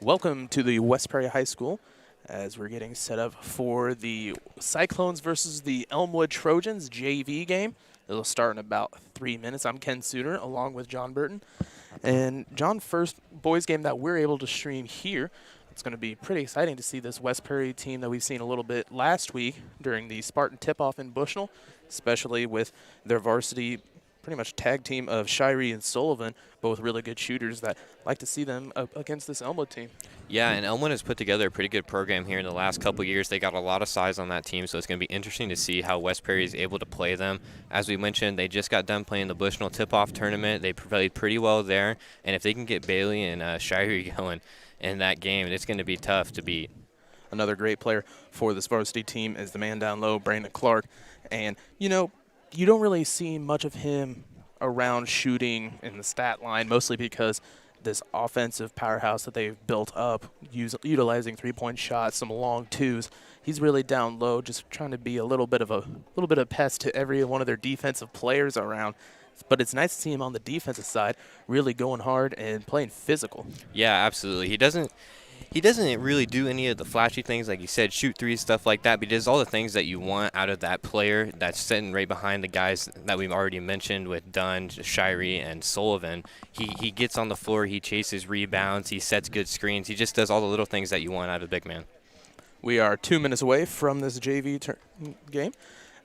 Welcome to the West Prairie High School as we're getting set up for the Cyclones versus the Elmwood Trojans JV game. It'll start in about 3 minutes. I'm Ken Suter along with John Burton. And John, first boys game that we're able to stream here. It's going to be pretty exciting to see this West Prairie team that we've seen a little bit last week during the Spartan tip-off in Bushnell, especially with their varsity pretty much tag team of Shirey and Sullivan, both really good shooters that like to see them up against this Elmwood team. Yeah, and Elmwood has put together a pretty good program here in the last couple of years. They got a lot of size on that team, so it's going to be interesting to see how West Prairie is able to play them. As we mentioned, they just got done playing the Bushnell tip-off tournament. They played pretty well there, and if they can get Bailey and Shirey going in that game, it's going to be tough to beat. Another great player for this varsity team is the man down low, Brandon Clark. And, you know, you don't really see much of him around shooting in the stat line, mostly because this offensive powerhouse that they've built up, utilizing three-point shots, some long twos. He's really down low, just trying to be a little bit of pest to every one of their defensive players around. But it's nice to see him on the defensive side, really going hard and playing physical. Yeah, absolutely. He doesn't really do any of the flashy things, like you said, shoot threes, stuff like that, but he does all the things that you want out of that player that's sitting right behind the guys that we've already mentioned with Dunn, Shirey, and Sullivan. He gets on the floor, he chases rebounds, he sets good screens. He just does all the little things that you want out of a big man. We are 2 minutes away from this JV game.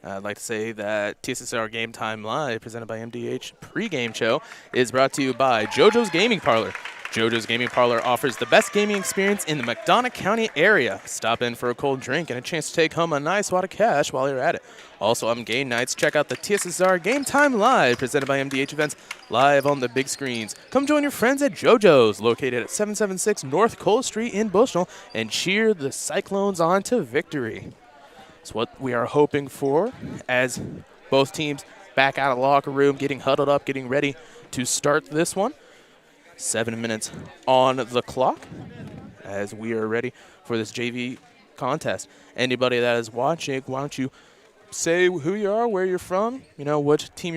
I'd like to say that TSSR Game Time Live, presented by MDH Pregame Show, is brought to you by JoJo's Gaming Parlor. JoJo's Gaming Parlor offers the best gaming experience in the McDonough County area. Stop in for a cold drink and a chance to take home a nice wad of cash while you're at it. Also on game nights, check out the TSSR Game Time Live, presented by MDH Events, live on the big screens. Come join your friends at JoJo's, located at 776 North Cole Street in Bushnell, and cheer the Cyclones on to victory. It's what we are hoping for as both teams back out of the locker room, getting huddled up, getting ready to start this one. 7 minutes on the clock as we are ready for this JV contest. Anybody that is watching, why don't you say who you are, where you're from, you know, what team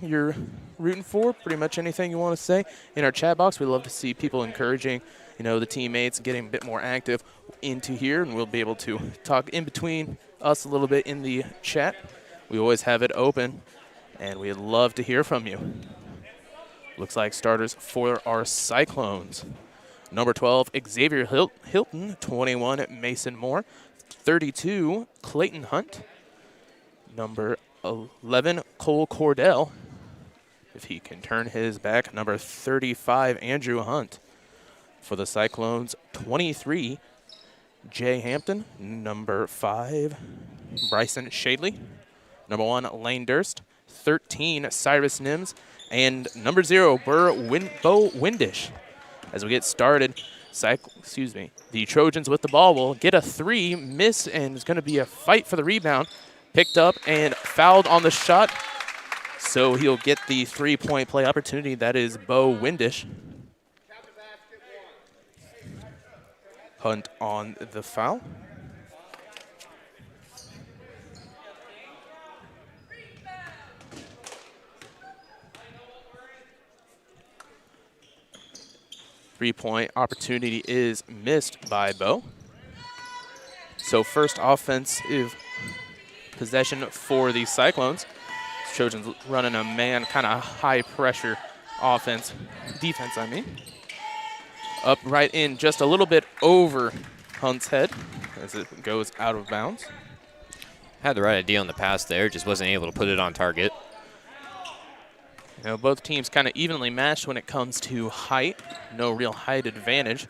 you're rooting for, pretty much anything you want to say. In our chat box, we love to see people encouraging, you know, the teammates, getting a bit more active into here, and we'll be able to talk in between us a little bit in the chat. We always have it open, and we'd love to hear from you. Looks like starters for our Cyclones. Number 12, Xavier Hilton. 21, Mason Moore. 32, Clayton Hunt. Number 11, Cole Cordell. If he can turn his back. Number 35, Andrew Hunt. For the Cyclones, 23, Jay Hampton. Number 5, Bryson Shadley. Number 1, Lane Durst. 13, Cyrus Nims. And number 0, Bo Windish. As we get started, the Trojans with the ball will get a 3, miss, and it's going to be a fight for the rebound. Picked up and fouled on the shot, so he'll get the 3-point play opportunity. That is Bo Windish. Hunt on the foul. Three-point opportunity is missed by Bo. So first offensive possession for the Cyclones. Trojans running a man kind of high-pressure defense, I mean. Up right in just a little bit over Hunt's head as it goes out of bounds. Had the right idea on the pass there, just wasn't able to put it on target. You know, both teams kind of evenly matched when it comes to height. No real height advantage.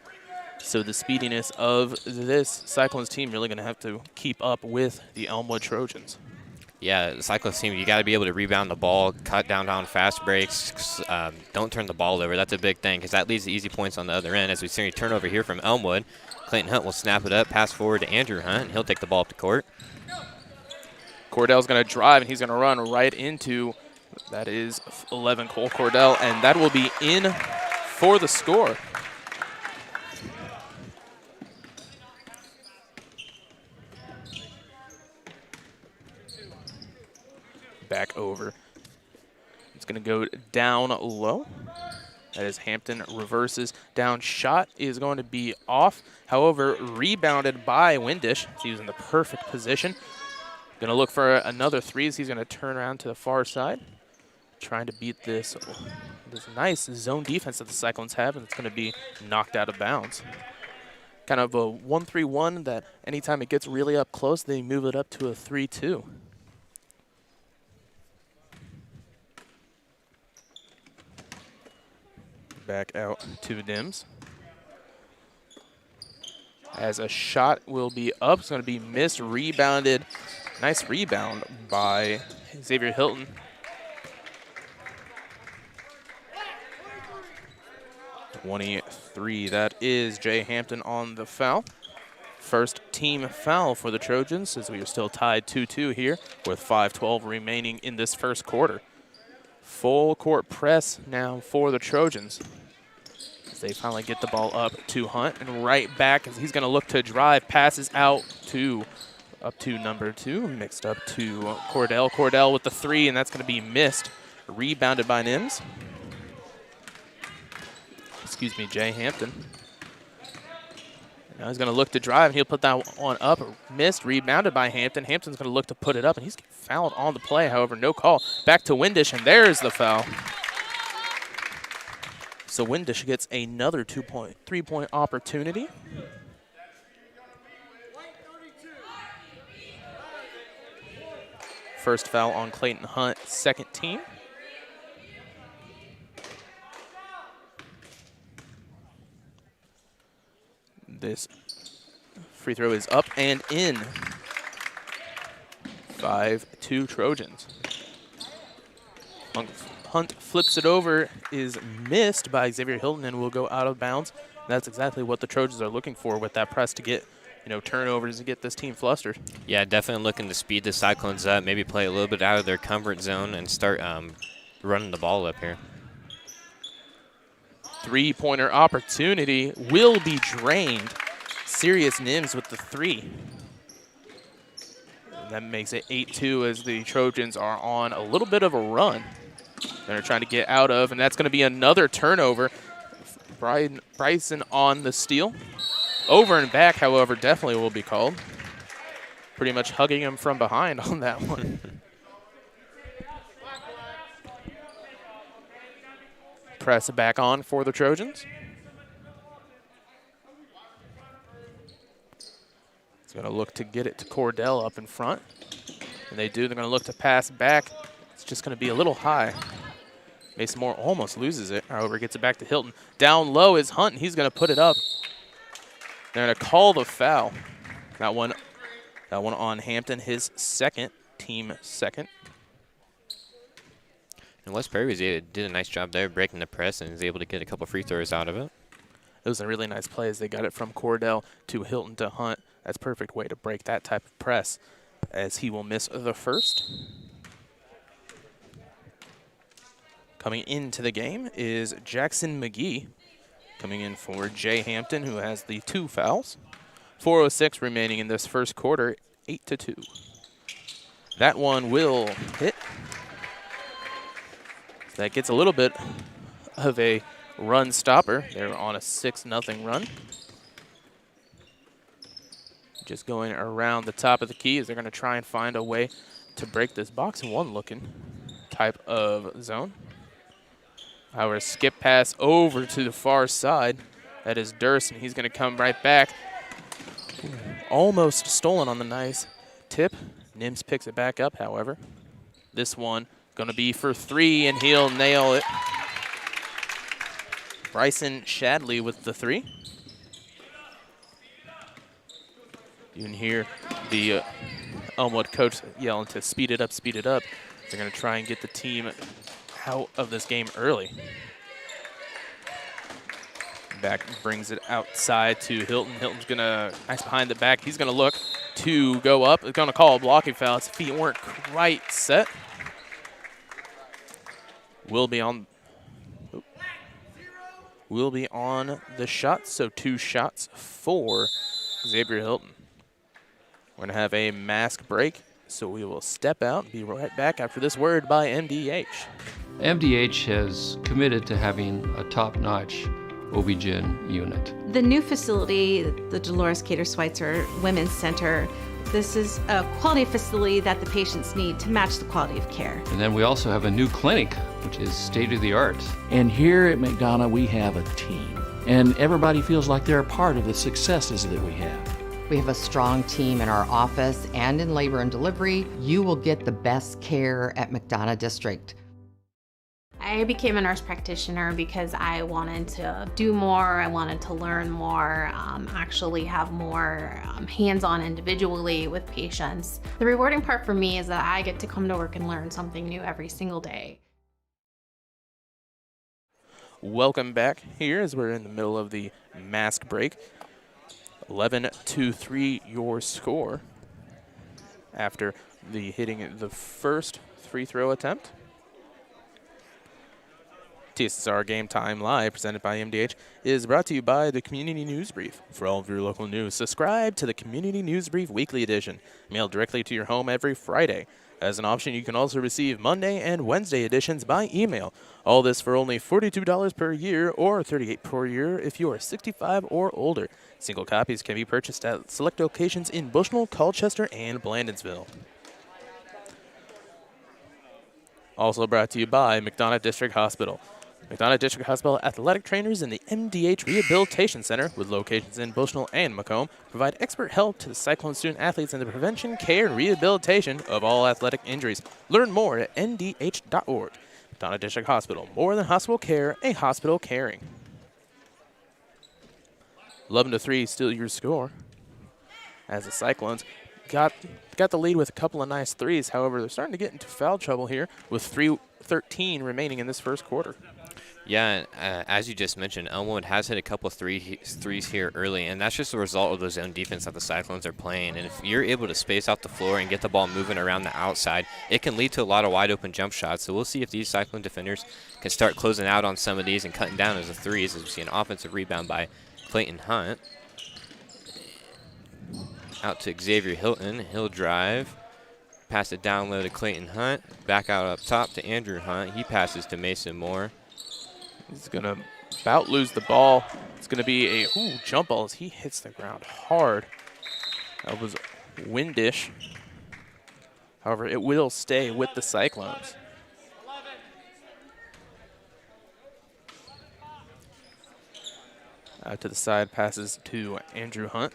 So the speediness of this Cyclones team really going to have to keep up with the Elmwood Trojans. Yeah, the Cyclones team, you got to be able to rebound the ball, cut down fast breaks, don't turn the ball over. That's a big thing because that leads to easy points on the other end. As we see a turnover here from Elmwood, Clayton Hunt will snap it up, pass forward to Andrew Hunt, and he'll take the ball up the court. Cordell's going to drive, and he's going to run right into, that is 11, Cole Cordell, and that will be in for the score. Back over. It's going to go down low. As Hampton reverses down, shot is going to be off. However, rebounded by Windish. He was in the perfect position. Going to look for another three as he's going to turn around to the far side. Trying to beat this nice zone defense that the Cyclones have, and it's going to be knocked out of bounds. Kind of a 1-3-1 that anytime it gets really up close, they move it up to a 3-2. Back out to Dims. As a shot will be up, it's going to be missed, rebounded. Nice rebound by Xavier Hilton. .23, that is Jay Hampton on the foul. First team foul for the Trojans as we are still tied 2-2 here with 5:12 remaining in this first quarter. Full court press now for the Trojans as they finally get the ball up to Hunt and right back as he's going to look to drive, passes out to up to number 2, mixed up to Cordell. Cordell with the three, and that's going to be missed. Rebounded by Nims. Excuse me, Jay Hampton. Now he's going to look to drive, and he'll put that one up. Missed, rebounded by Hampton. Hampton's going to look to put it up, and he's fouled on the play. However, no call. Back to Windish, and there's the foul. So Windish gets another 3-point opportunity. First foul on Clayton Hunt, second team. This free throw is up and in. 5-2 Trojans. Hunt flips it over, is missed by Xavier Hilton, and will go out of bounds. That's exactly what the Trojans are looking for with that press to get, turnovers and get this team flustered. Yeah, definitely looking to speed the Cyclones up, maybe play a little bit out of their comfort zone and start running the ball up here. Three-pointer opportunity will be drained. Sirius Nims with the three. And that makes it 8-2 as the Trojans are on a little bit of a run. They're trying to get out of, and that's going to be another turnover. Bryson on the steal. Over and back, however, definitely will be called. Pretty much hugging him from behind on that one. Press back on for the Trojans. He's going to look to get it to Cordell up in front. And they do. They're going to look to pass back. It's just going to be a little high. Mason Moore almost loses it. However, gets it back to Hilton. Down low is Hunt, and he's going to put it up. They're going to call the foul. That one on Hampton, his second, team second. And West Prairie did a nice job there breaking the press and was able to get a couple free throws out of it. It was a really nice play as they got it from Cordell to Hilton to Hunt. That's a perfect way to break that type of press as he will miss the first. Coming into the game is Jackson McGee, coming in for Jay Hampton, who has the 2 fouls. 4:06 remaining in this first quarter, 8-2. That one will hit. So that gets a little bit of a run stopper. They're on a 6-0 run. Just going around the top of the key as they're going to try and find a way to break this box and one looking type of zone. However, skip pass over to the far side. That is Durst, and he's going to come right back. Almost stolen on the nice tip. Nims picks it back up, however. This one going to be for 3, and he'll nail it. Bryson Shadley with the 3. You can hear the Elmwood coach yelling to speed it up, speed it up. They're going to try and get the team out of this game early. Back brings it outside to Hilton. Hilton's going to, nice behind the back. He's going to look to go up. He's going to call a blocking foul. His feet weren't quite set. Will be on the shot, so 2 shots for Xavier Hilton. We're going to have a mask break, so we will step out and be right back after this word by MDH. MDH has committed to having a top-notch OB-GYN unit. The new facility, the Dolores Cater Schweitzer Women's Center, this is a quality facility that the patients need to match the quality of care. And then we also have a new clinic, which is state-of-the-art. And here at McDonough, we have a team. And everybody feels like they're a part of the successes that we have. We have a strong team in our office and in labor and delivery. You will get the best care at McDonough District. I became a nurse practitioner because I wanted to do more, I wanted to learn more, actually have more hands-on individually with patients. The rewarding part for me is that I get to come to work and learn something new every single day. Welcome back here as we're in the middle of the mask break. 11-3 your score after the hitting the first free throw attempt. TSSR Game Time Live, presented by MDH, is brought to you by the Community News Brief. For all of your local news, subscribe to the Community News Brief Weekly Edition, mailed directly to your home every Friday. As an option, you can also receive Monday and Wednesday editions by email. All this for only $42 per year or $38 per year if you are 65 or older. Single copies can be purchased at select locations in Bushnell, Colchester, and Blandonsville. Also brought to you by McDonough District Hospital. McDonough District Hospital athletic trainers in the MDH Rehabilitation Center, with locations in Bushnell and Macomb, provide expert help to the Cyclone student athletes in the prevention, care, and rehabilitation of all athletic injuries. Learn more at ndh.org. McDonough District Hospital, more than hospital care, a hospital caring. 11-3 still your score, as the Cyclones got the lead with a couple of nice threes. However, they're starting to get into foul trouble here with 3:13 remaining in this first quarter. Yeah, as you just mentioned, Elmwood has hit a couple of threes here early, and that's just a result of the zone defense that the Cyclones are playing. And if you're able to space out the floor and get the ball moving around the outside, it can lead to a lot of wide open jump shots. So we'll see if these Cyclone defenders can start closing out on some of these and cutting down as the threes, as we see an offensive rebound by Clayton Hunt. Out to Xavier Hilton. He'll drive. Pass it down low to Clayton Hunt. Back out up top to Andrew Hunt. He passes to Mason Moore. He's going to about lose the ball. It's going to be a jump ball as he hits the ground hard. That was windish. However, it will stay with the Cyclones. Out to the side, passes to Andrew Hunt.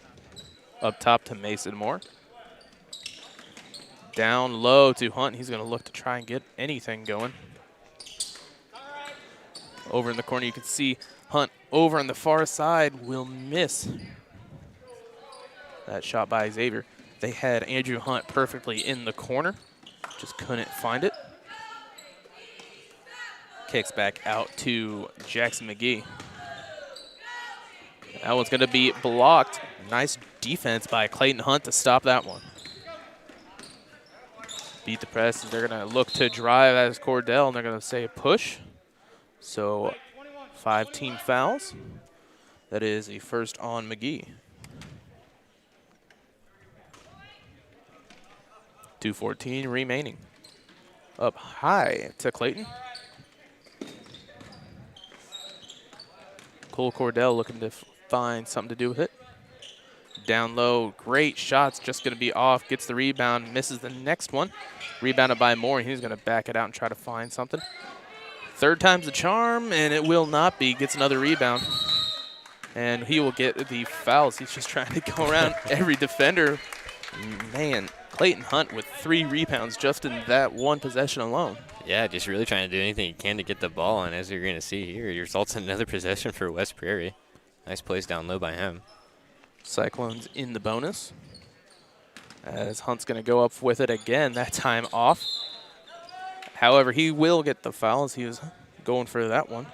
Up top to Mason Moore. Down low to Hunt. He's going to look to try and get anything going. Over in the corner, you can see Hunt over on the far side will miss that shot by Xavier. They had Andrew Hunt perfectly in the corner, just couldn't find it. Kicks back out to Jackson McGee. That one's going to be blocked. Nice defense by Clayton Hunt to stop that one. Beat the press. They're going to look to drive as Cordell, and they're going to say push. So 5 team fouls. That is a first on McGee. 2:14 remaining. Up high to Clayton. Cole Cordell looking to find something to do with it. Down low, great shots, just going to be off. Gets the rebound, misses the next one. Rebounded by Moore, and he's going to back it out and try to find something. Third time's the charm, and it will not be. Gets another rebound, and he will get the fouls. He's just trying to go around every defender. Man, Clayton Hunt with 3 rebounds just in that one possession alone. Yeah, just really trying to do anything he can to get the ball, and as you're going to see here, it results in another possession for West Prairie. Nice plays down low by him. Cyclones in the bonus, as Hunt's going to go up with it again, that time off. However, he will get the foul as he was going for that one.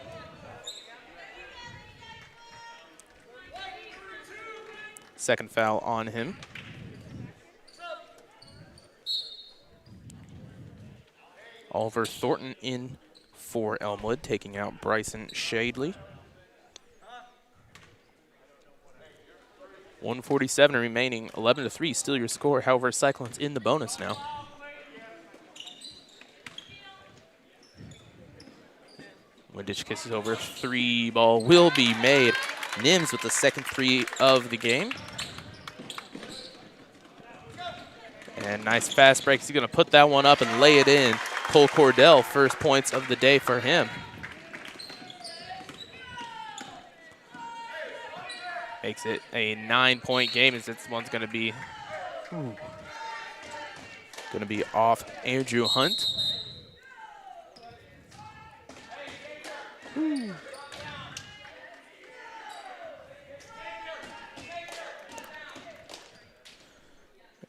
Second foul on him. Oliver Thornton in for Elmwood, taking out Bryson Shadley. 1:47 remaining, 11-3, still your score. However, Cyclones in the bonus now. Windish kisses over. 3 ball will be made. Nims with the second 3 of the game. And nice fast break. He's going to put that one up and lay it in. Cole Cordell, first points of the day for him. Makes it a 9-point game as this one's going to be off Andrew Hunt.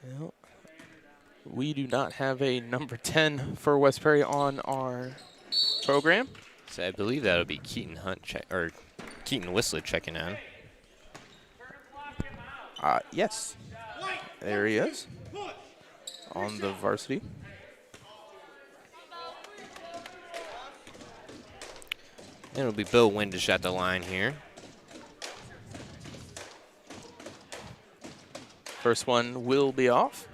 Well, we do not have a number 10 for West Prairie on our program. So I believe that'll be Keaton Whistler checking in. Yes, there he is on the varsity. And it'll be Bill Windish at the line here. First one will be off.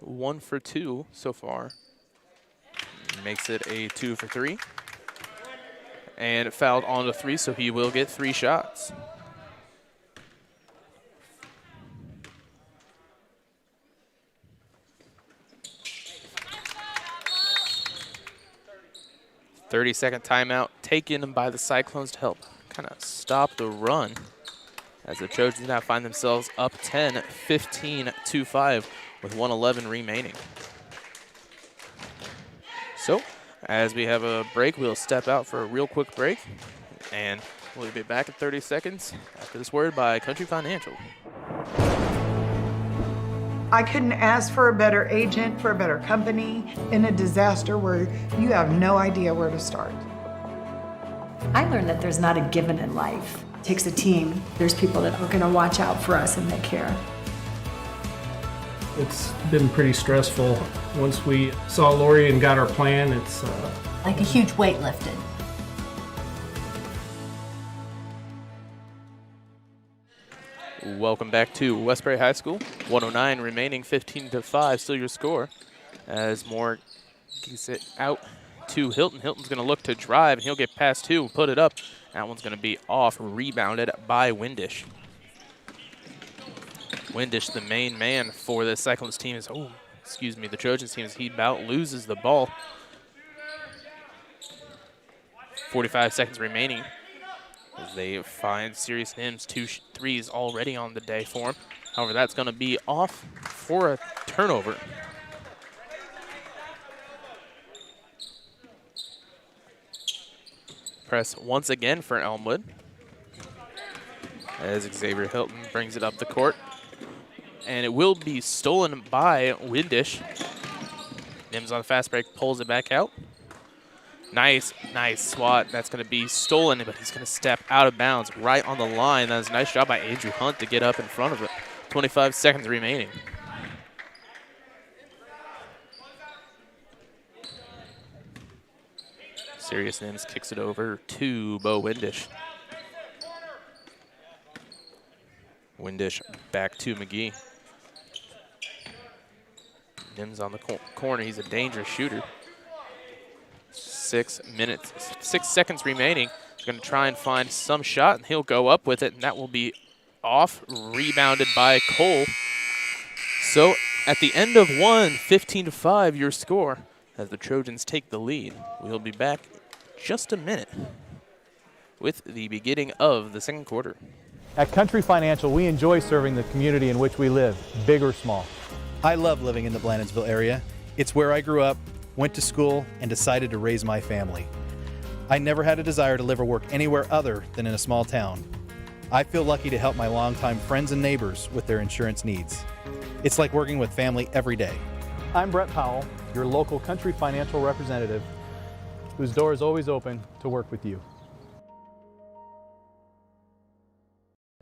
One for 2 so far. Makes it a 2 for 3. And it fouled on the 3, so he will get 3 shots. .30-second timeout taken by the Cyclones to help kind of stop the run as the Trojans now find themselves up 10, 15-5 with 1:11 remaining. So, as we have a break, we'll step out for a real quick break, and we'll be back in 30 seconds after this word by Country Financial. I couldn't ask for a better agent, for a better company in a disaster where you have no idea where to start. I learned that there's not a given in life. It takes a team. There's people that are going to watch out for us and they care. It's been pretty stressful. Once we saw Lori and got our plan, it's like a huge weight lifted. Welcome back to West Prairie High School. 1:09 remaining, 15-5, still your score. As Moore gets it out to Hilton. Hilton's going to look to drive, and he'll get past 2, put it up. That one's going to be off, rebounded by Windish. Windish, the main man for the Cyclones team, the Trojans team, as he about loses the ball. 45 seconds remaining as they find Sirius Nims 2 threes already on the day for him. However, that's going to be off for a turnover. Press once again for Elmwood as Xavier Hilton brings it up the court. And it will be stolen by Windish. Nims on the fast break, pulls it back out. Nice swat. That's going to be stolen, but he's going to step out of bounds right on the line. That was a nice job by Andrew Hunt to get up in front of it. 25 seconds remaining. Sirius Nims kicks it over to Bo Windish. Windish back to McGee. Nims on the corner. He's a dangerous shooter. 6 seconds remaining. He's going to try and find some shot, and he'll go up with it, and that will be off, rebounded by Cole. So at the end of 15-5, your score as the Trojans take the lead. We'll be back just a minute with the beginning of the second quarter. At Country Financial, we enjoy serving the community in which we live, big or small. I love living in the Blandonsville area. It's where I grew up, went to school, and decided to raise my family. I never had a desire to live or work anywhere other than in a small town. I feel lucky to help my longtime friends and neighbors with their insurance needs. It's like working with family every day. I'm Brett Powell, your local Country Financial representative, whose door is always open to work with you.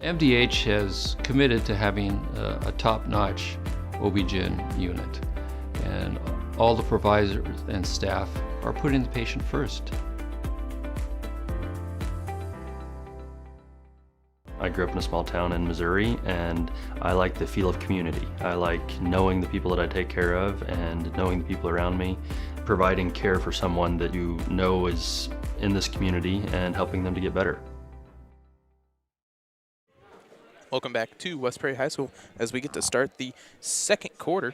MDH has committed to having a top-notch OB-GYN unit, and all the providers and staff are putting the patient first. I grew up in a small town in Missouri, and I like the feel of community. I like knowing the people that I take care of and knowing the people around me, providing care for someone that you know is in this community and helping them to get better. Welcome back to West Prairie High School as we get to start the second quarter.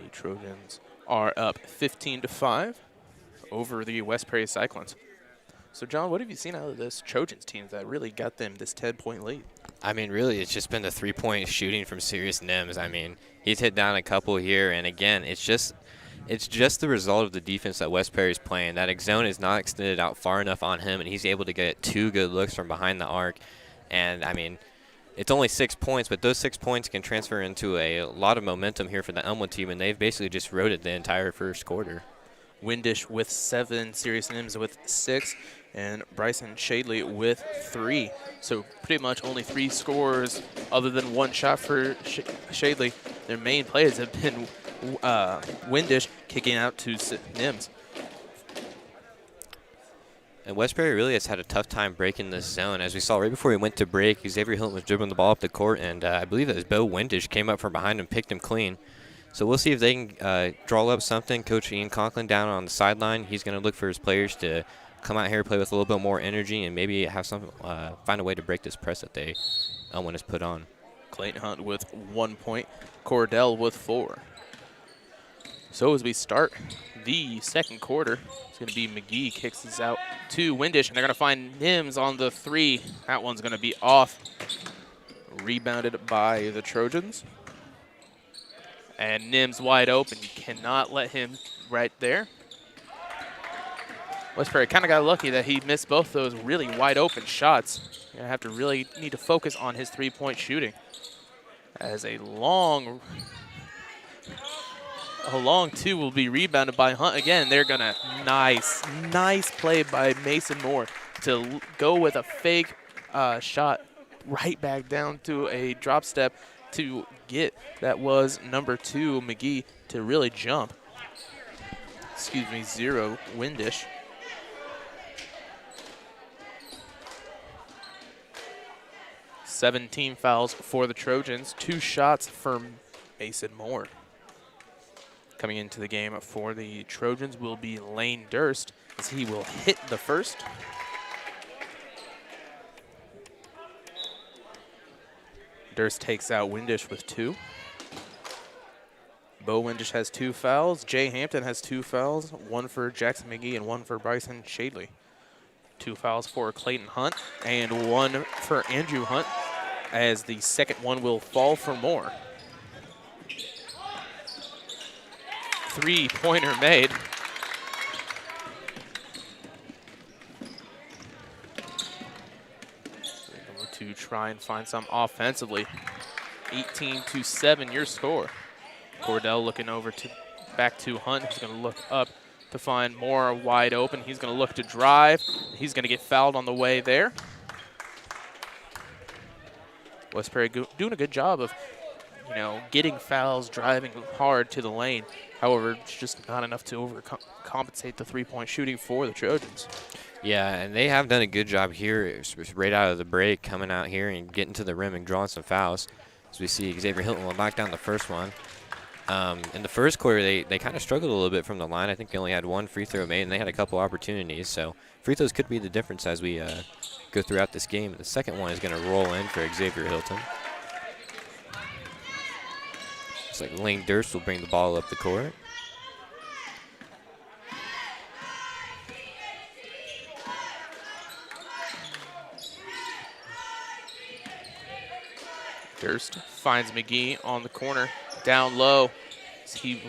The Trojans are up 15-5 over the West Prairie Cyclones. So, John, what have you seen out of this Trojans team that really got them this 10-point lead? I mean, really, it's just been the three-point shooting from Sirius Nims. I mean, he's hit down a couple here, and again, it's just the result of the defense that West Prairie is playing. That zone is not extended out far enough on him, and he's able to get 2 good looks from behind the arc. And, I mean, it's only 6 points, but those 6 points can transfer into a lot of momentum here for the Elmwood team, and they've basically just rode it the entire first quarter. Windish with 7, Sirius Nims with 6, and Bryson Shadley with 3. So pretty much only 3 scores other than 1 shot for Shadley. Their main plays have been Windish kicking out to Nims. And West Prairie really has had a tough time breaking this zone. As we saw right before we went to break, Xavier Hilton was dribbling the ball up the court, and I believe that was Bo Windish came up from behind and picked him clean. So we'll see if they can draw up something. Coach Ian Conklin down on the sideline, he's going to look for his players to come out here, play with a little bit more energy, and maybe have some find a way to break this press that Elmwood has put on. Clayton Hunt with 1 point, Cordell with 4. So as we start the second quarter, it's going to be McGee kicks this out to Windish, and they're going to find Nims on the 3. That one's going to be off. Rebounded by the Trojans. And Nims wide open. You cannot let him right there. West Prairie kind of got lucky that he missed both those really wide open shots. You're going to have to really need to focus on his 3-point shooting. As a long 2 will be rebounded by Hunt again. They're going to, nice play by Mason Moore to go with a fake shot right back down to a drop step to get, that was number 2, McGee, to really jump. 0, Windish. Seventeen fouls for the Trojans, 2 shots from Mason Moore. Coming into the game for the Trojans will be Lane Durst, as he will hit the first. Durst takes out Windish with 2. Bo Windish has 2 fouls. Jay Hampton has 2 fouls, 1 for Jackson McGee and 1 for Bryson Shadley. 2 fouls for Clayton Hunt and 1 for Andrew Hunt, as the second one will fall for Moore. 3-pointer made. To try and find some offensively. 18-7 your score. Cordell looking over to back to Hunt. He's going to look up to find Moore wide open. He's going to look to drive. He's going to get fouled on the way there. West Prairie doing a good job of, getting fouls, driving hard to the lane. However, it's just not enough to overcompensate the 3-point shooting for the Trojans. Yeah, and they have done a good job here right out of the break, coming out here and getting to the rim and drawing some fouls. As we see, Xavier Hilton will knock down the first one. In the first quarter, they kind of struggled a little bit from the line. I think they only had 1 free throw made, and they had a couple opportunities. So free throws could be the difference as we go throughout this game. The second one is going to roll in for Xavier Hilton. Looks like Lane Durst will bring the ball up the court. Durst finds McGee on the corner, down low. He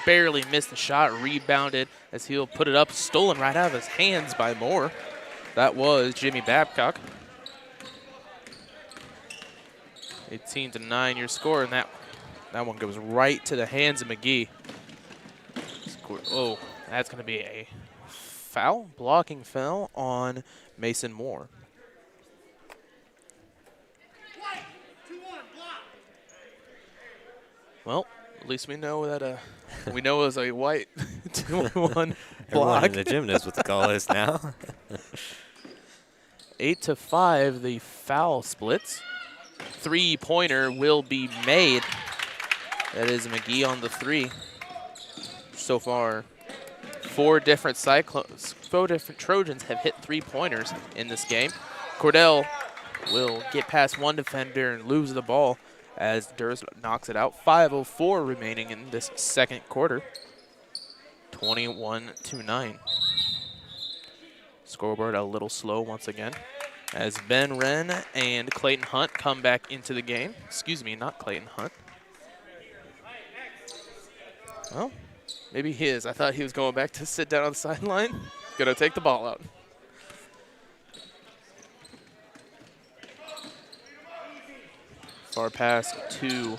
barely missed the shot, rebounded as he'll put it up, stolen right out of his hands by Moore. That was Jimmy Babcock. 18-9 your score, and that one goes right to the hands of McGee. Oh, that's going to be a foul, blocking foul on Mason Moore. Well, at least we know that we know it was a white 2-1 block. Everyone in the gym knows what the call is now. 8-5, the foul splits. Three-pointer will be made. That is McGee on the three. So far, four different Trojans have hit three-pointers in this game. Cordell will get past one defender and lose the ball as Durst knocks it out. 5:04 remaining in this second quarter. 21-9. Scoreboard a little slow once again as Ben Wren and Clayton Hunt come back into the game. Excuse me, not Clayton Hunt. Well, maybe his. I thought he was going back to sit down on the sideline. Gonna take the ball out. Far pass to,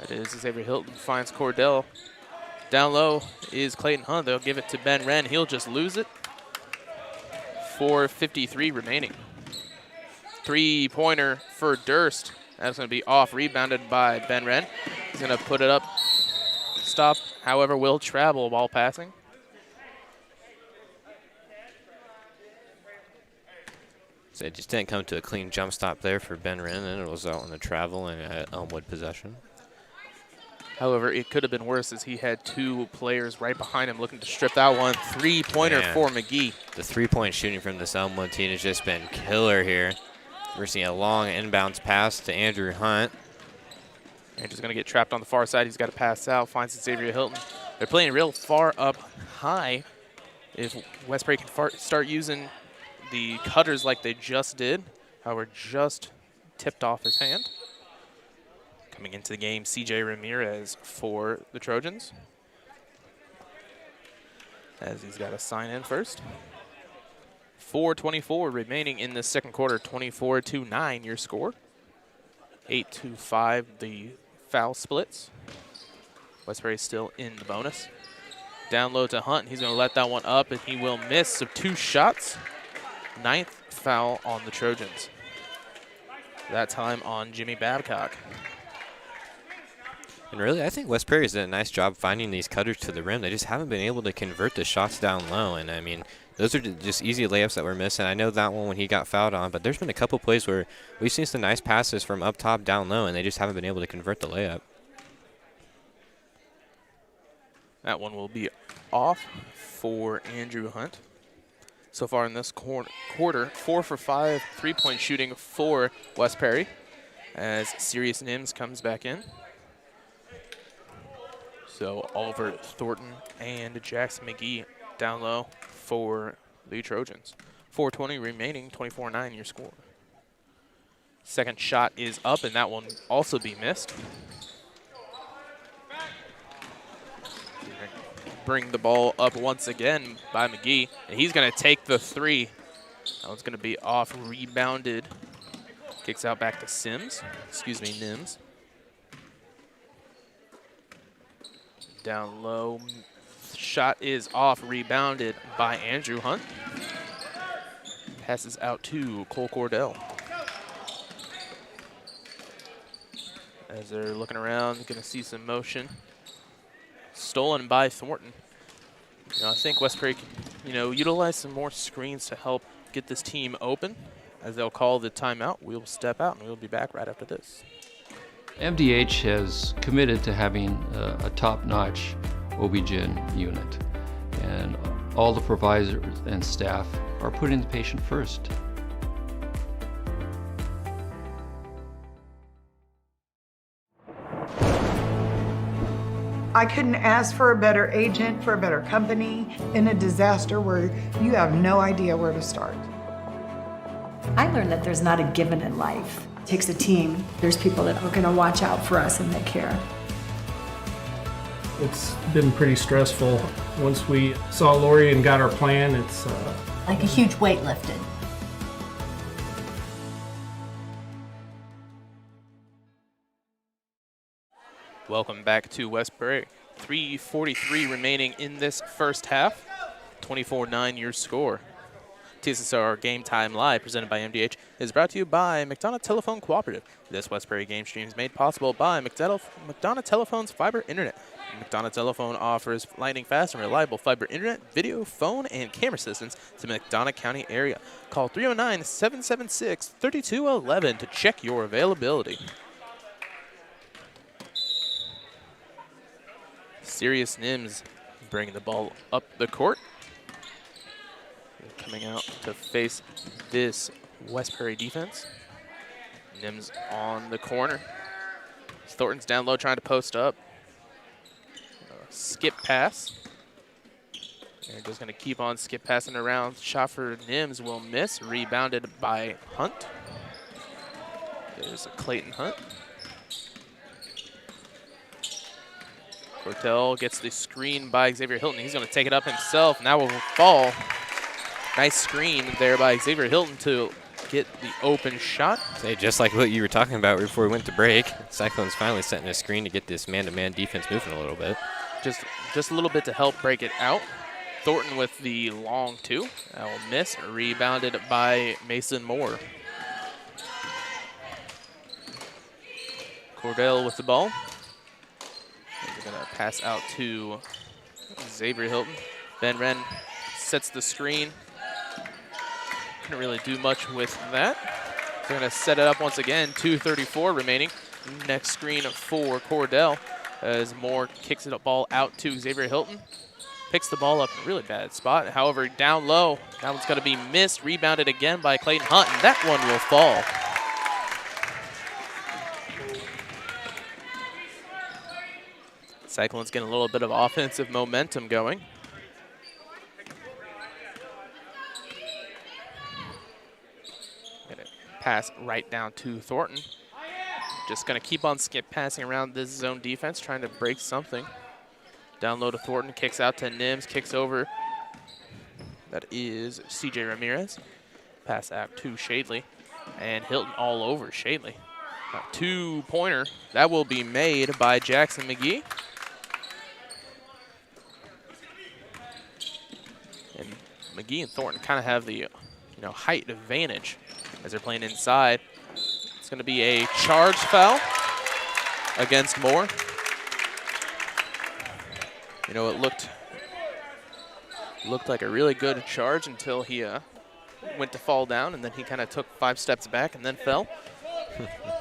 that is Xavier Hilton, finds Cordell. Down low is Clayton Hunt. They'll give it to Ben Wren. He'll just lose it. 4:53 remaining. Three-pointer for Durst. That's going to be off, rebounded by Ben Wren. He's going to put it up. Stop, however, will travel while passing. So it just didn't come to a clean jump stop there for Ben Wren, and it was out on the travel and Elmwood possession. However, it could have been worse as he had two players right behind him looking to strip that one. Three-pointer for McGee. The three-point shooting from this Elmwood team has just been killer here. We're seeing a long inbounds pass to Andrew Hunt. Andrew's going to get trapped on the far side. He's got to pass out, finds Xavier Hilton. They're playing real far up high. If Westbury can start using the cutters like they just did, however, just tipped off his hand. Coming into the game, C.J. Ramirez for the Trojans, as he's got to sign in first. 4:24 remaining in the second quarter, 24-9 your score. 8-5 the foul splits. Westbury still in the bonus. Down low to Hunt. He's going to let that one up, and he will miss. So two shots. 9th foul on the Trojans. That time on Jimmy Babcock. And really, I think West Prairie's done a nice job finding these cutters to the rim. They just haven't been able to convert the shots down low. And, I mean, those are just easy layups that we're missing. I know that one when he got fouled on, but there's been a couple plays where we've seen some nice passes from up top down low, and they just haven't been able to convert the layup. That one will be off for Andrew Hunt. So far in this quarter, 4 for 5 three-point shooting for West Prairie as Sirius Nims comes back in. So Oliver Thornton and Jackson McGee down low for the Trojans. 4:20 remaining, 24-9 your score. Second shot is up, and that one also be missed. Bring the ball up once again by McGee, and he's going to take the three. That one's going to be off, rebounded. Kicks out back to Nims. Down low, shot is off, rebounded by Andrew Hunt. Passes out to Cole Cordell. As they're looking around, going to see some motion. Stolen by Thornton. I think West Prairie can, utilize some more screens to help get this team open. As they'll call the timeout, we'll step out and we'll be back right after this. MDH has committed to having a top-notch OB-GYN unit, and all the providers and staff are putting the patient first. I couldn't ask for a better agent, for a better company in a disaster where you have no idea where to start. I learned that there's not a given in life. It takes a team. There's people that are going to watch out for us and that care. It's been pretty stressful. Once we saw Lori and got our plan, it's like a huge weight lifted. Welcome back to West Prairie. 3:43 remaining in this first half. 24-9 your score. TSSR Game Time Live, presented by MDH, is brought to you by McDonough Telephone Cooperative. This West Prairie game stream is made possible by McDonough Telephone's fiber internet. McDonough Telephone offers lightning fast and reliable fiber internet, video, phone, and camera systems to the McDonough County area. Call 309-776-3211 to check your availability. Sirius Nims bringing the ball up the court. Coming out to face this West Prairie defense. Nims on the corner. Thornton's down low trying to post up. Skip pass. They're just going to keep on skip passing around. Shot for Nims will miss. Rebounded by Hunt. There's a Clayton Hunt. Cortell gets the screen by Xavier Hilton. He's going to take it up himself. Now will fall. Nice screen there by Xavier Hilton to get the open shot. Say, just like what you were talking about before we went to break, Cyclones finally setting a screen to get this man-to-man defense moving a little bit. Just a little bit to help break it out. Thornton with the long two. That will miss. Rebounded by Mason Moore. Cordell with the ball. They're going to pass out to Xavier Hilton. Ben Wren sets the screen. Couldn't really do much with that. They're going to set it up once again. 2:34 remaining. Next screen for Cordell as Moore kicks the ball out to Xavier Hilton. Picks the ball up in a really bad spot. However, down low, that one's going to be missed. Rebounded again by Clayton Hunt, and that one will fall. Cyclones getting a little bit of offensive momentum going. Gonna pass right down to Thornton. Just going to keep on skip passing around this zone defense, trying to break something. Down low to Thornton, kicks out to Nims, kicks over. That is CJ Ramirez. Pass out to Shadley. And Hilton all over Shadley. A two-pointer. That will be made by Jackson McGee. And McGee and Thornton kind of have the height advantage as they're playing inside. It's going to be a charge foul against Moore. It looked like a really good charge until he went to fall down, and then he kind of took 5 steps back and then fell.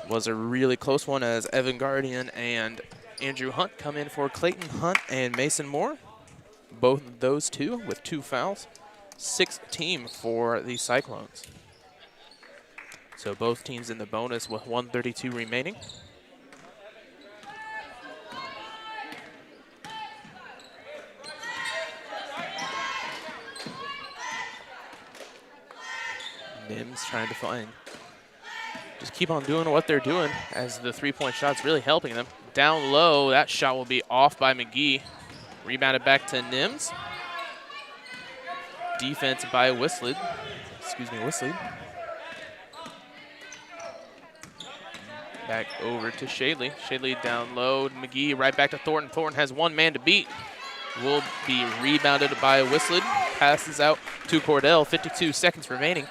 Was a really close one as Evan Guardian and Andrew Hunt come in for Clayton Hunt and Mason Moore. Both of those two with 2 fouls. 6th team for the Cyclones. So both teams in the bonus with 1:32 remaining. Nims trying to find. Just keep on doing what they're doing as the 3-point shot's really helping them. Down low, that shot will be off by McGee. Rebounded back to Nims. Defense by Whistler. Back over to Shadley. Shadley down low. McGee right back to Thornton. Thornton has 1 man to beat. Will be rebounded by Whistler. Passes out to Cordell. 52 seconds remaining.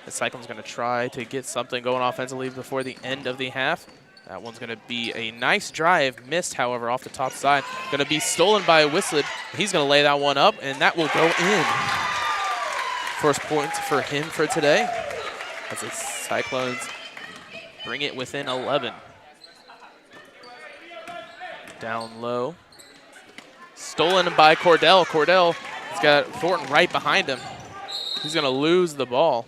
The Cyclones going to try to get something going offensively before the end of the half. That one's going to be a nice drive. Missed, however, off the top side. Going to be stolen by Whistler. He's going to lay that one up, and that will go in. First points for him for today as the Cyclones bring it within 11. Down low. Stolen by Cordell. Cordell has got Thornton right behind him. He's going to lose the ball.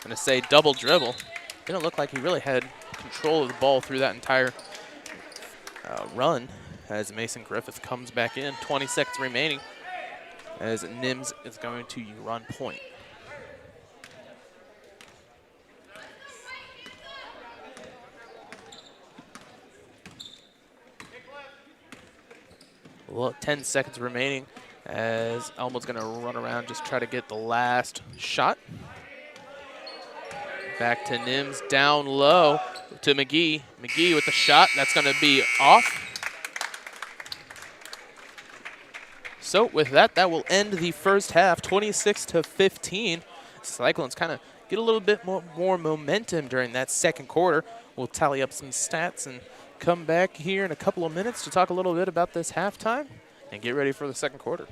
Going to say double dribble. Didn't look like he really had control of the ball through that entire run as Mason Griffith comes back in. 20 seconds remaining as Nims is going to run point. Well, 10 seconds remaining as Elmwood's going to run around, just try to get the last shot. Back to Nims, down low to McGee. McGee with the shot. That's going to be off. So with that, that will end the first half, 26-15. Cyclones kind of get a little bit more momentum during that second quarter. We'll tally up some stats and come back here in a couple of minutes to talk a little bit about this halftime and get ready for the second quarter.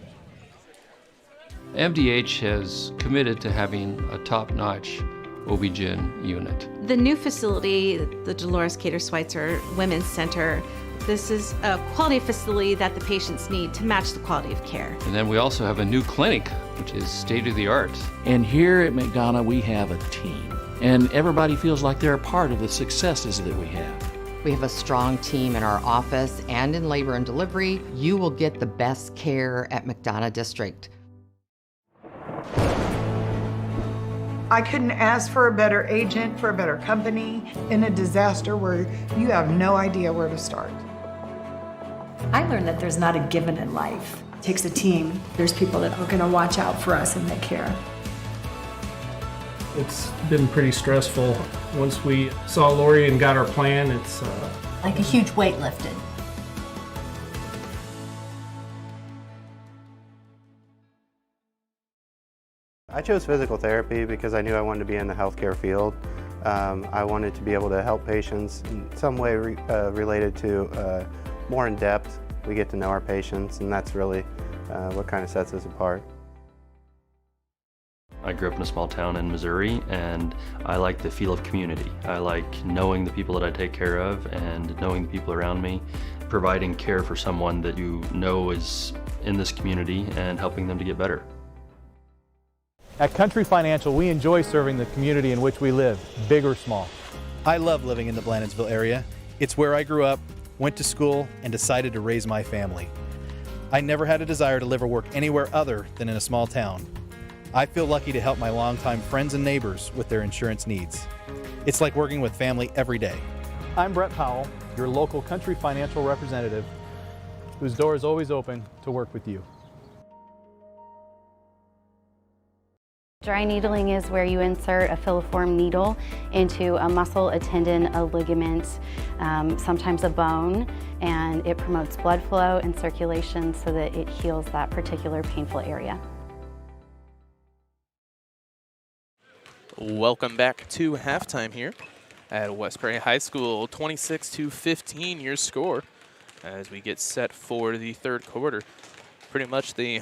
MDH has committed to having a top-notch OB-GYN unit. The new facility, the Dolores Cater Schweitzer Women's Center, this is a quality facility that the patients need to match the quality of care. And then we also have a new clinic, which is state-of-the-art. And here at McDonough, we have a team, and everybody feels like they're a part of the successes that we have. We have a strong team in our office and in labor and delivery. You will get the best care at McDonough District. I couldn't ask for a better agent, for a better company in a disaster where you have no idea where to start. I learned that there's not a given in life. It takes a team. There's people that are going to watch out for us and that care. It's been pretty stressful. Once we saw Lori and got our plan, it's Like a huge weight lifted. I chose physical therapy because I knew I wanted to be in the healthcare field. I wanted to be able to help patients in some way related to more in depth. We get to know our patients, and that's really what kind of sets us apart. I grew up in a small town in Missouri, and I like the feel of community. I like knowing the people that I take care of and knowing the people around me, providing care for someone that you know is in this community and helping them to get better. At Country Financial, we enjoy serving the community in which we live, big or small. I love living in the Blandensville area. It's where I grew up, went to school, and decided to raise my family. I never had a desire to live or work anywhere other than in a small town. I feel lucky to help my longtime friends and neighbors with their insurance needs. It's like working with family every day. I'm Brett Powell, your local Country Financial representative, whose door is always open to work with you. Dry needling is where you insert a filiform needle into a muscle, a tendon, a ligament, sometimes a bone, and it promotes blood flow and circulation so that it heals that particular painful area. Welcome back to halftime here at West Prairie High School. 26-15 your score as we get set for the third quarter. Pretty much the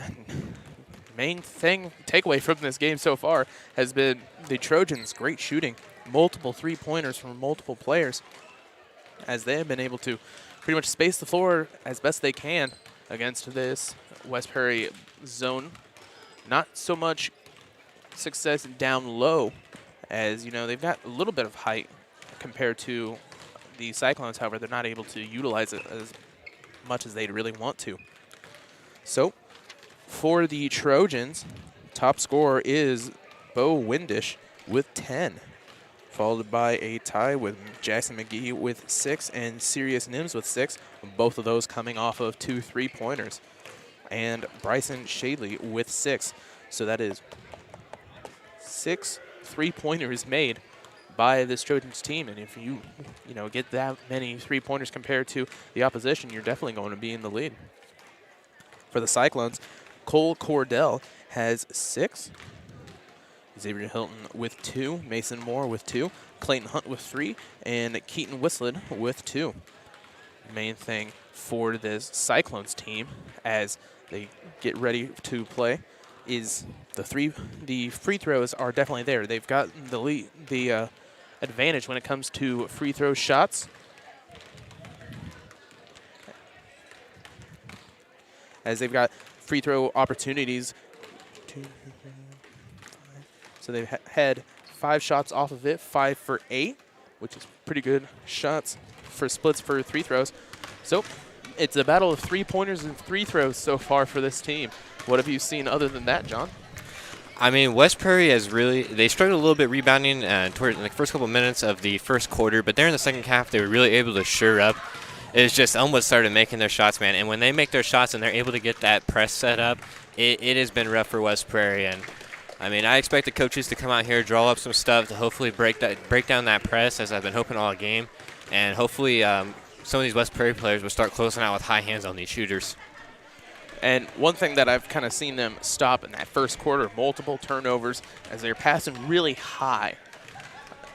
main takeaway from this game so far has been the Trojans' great shooting, multiple three-pointers from multiple players, as they have been able to pretty much space the floor as best they can against this West Prairie zone. Not so much success down low, as you know they've got a little bit of height compared to the Cyclones. However, they're not able to utilize it as much as they'd really want to. So for the Trojans, top scorer is Bo Windish with 10, followed by a tie with Jackson McGee with 6 and Sirius Nims with 6, both of those coming off of 2 3-pointers, and Bryson Shadley with 6. So that is 6 3-pointers made by this Trojans team, and if you get that many 3-pointers compared to the opposition, you're definitely going to be in the lead. For the Cyclones, Cole Cordell has 6, Xavier Hilton with 2, Mason Moore with 2, Clayton Hunt with 3, and Keaton Whistler with 2. Main thing for this Cyclones team as they get ready to play is the free throws are definitely there. They've got the advantage when it comes to free throw shots, as they've got free throw opportunities. So they've had 5 shots off of it, 5 for 8, which is pretty good shots for splits for free throws. So it's a battle of 3-pointers and free throws so far for this team. What have you seen other than that, John? I mean, West Prairie they struggled a little bit rebounding toward the first couple minutes of the first quarter, but there in the second half, they were really able to shore up. It's just Elmwood started making their shots, man, and when they make their shots and they're able to get that press set up, it has been rough for West Prairie. And I mean, I expect the coaches to come out here, draw up some stuff to hopefully break down that press, as I've been hoping all game, and hopefully some of these West Prairie players will start closing out with high hands on these shooters. And one thing that I've kind of seen them stop in that first quarter, multiple turnovers as they're passing really high.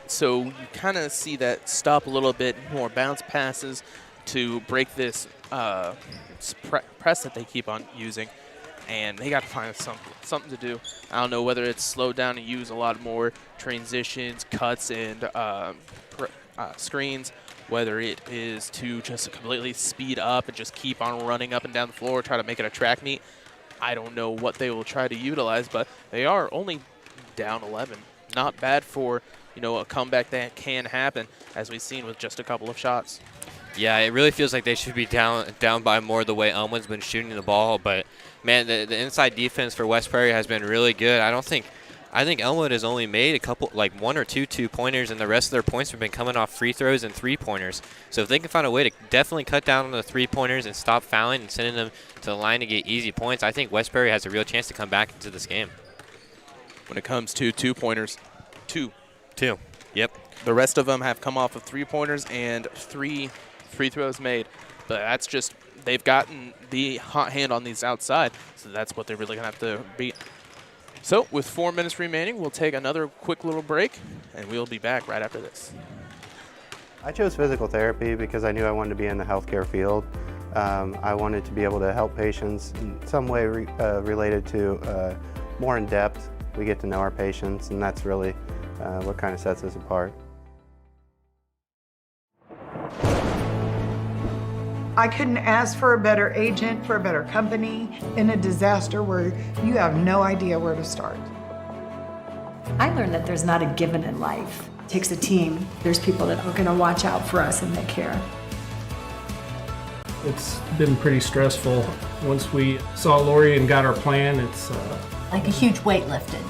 So you kind of see that stop a little bit, more bounce passes to break this press that they keep on using. And they got to find something to do. I don't know whether it's slow down and use a lot more transitions, cuts, and screens, whether it is to just completely speed up and just keep on running up and down the floor, try to make it a track meet. I don't know what they will try to utilize, but they are only down 11. Not bad for, you know, a comeback that can happen, as we've seen with just a couple of shots. Yeah, it really feels like they should be down by more the way Elmwood's been shooting the ball. But, man, the inside defense for West Prairie has been really good. I think Elmwood has only made a couple, like 1 or 2 two-pointers, and the rest of their points have been coming off free throws and three-pointers. So if they can find a way to definitely cut down on the three-pointers and stop fouling and sending them to the line to get easy points, I think West Prairie has a real chance to come back into this game. When it comes to two-pointers, two. Yep. The rest of them have come off of three-pointers and 3 free throws made. But that's just, they've gotten the hot hand on these outside, so that's what they're really going to have to beat. So with 4 minutes remaining, we'll take another quick little break, and we'll be back right after this. I chose physical therapy because I knew I wanted to be in the healthcare field. I wanted to be able to help patients in some way related to more in depth. We get to know our patients, and that's really what kind of sets us apart. I couldn't ask for a better agent, for a better company in a disaster where you have no idea where to start. I learned that there's not a given in life. It takes a team. There's people that are going to watch out for us and they care. It's been pretty stressful. Once we saw Lori and got our plan, it's like a huge weight lifted.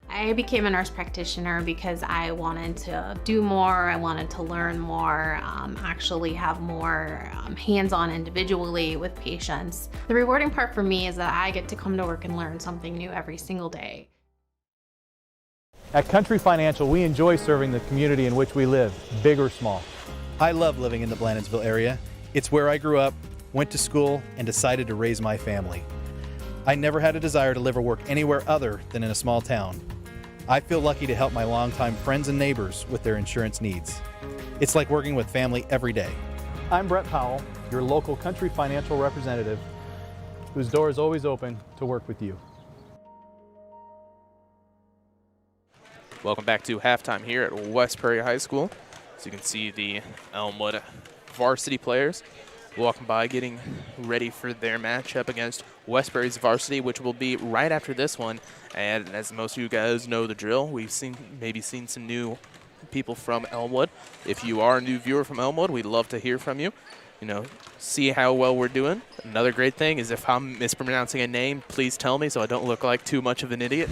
I became a nurse practitioner because I wanted to do more, I wanted to learn more, actually have more hands-on individually with patients. The rewarding part for me is that I get to come to work and learn something new every single day. At Country Financial, we enjoy serving the community in which we live, big or small. I love living in the Blandonsville area. It's where I grew up, went to school, and decided to raise my family. I never had a desire to live or work anywhere other than in a small town. I feel lucky to help my longtime friends and neighbors with their insurance needs. It's like working with family every day. I'm Brett Powell, your local Country Financial representative, whose door is always open to work with you. Welcome back to halftime here at West Prairie High School. So you can see the Elmwood varsity players walking by, getting ready for their matchup against West Prairie's varsity, which will be right after this one. And as most of you guys know the drill, we've maybe seen some new people from Elmwood. If you are a new viewer from Elmwood, we'd love to hear from you. You know, see how well we're doing. Another great thing is if I'm mispronouncing a name, please tell me so I don't look like too much of an idiot.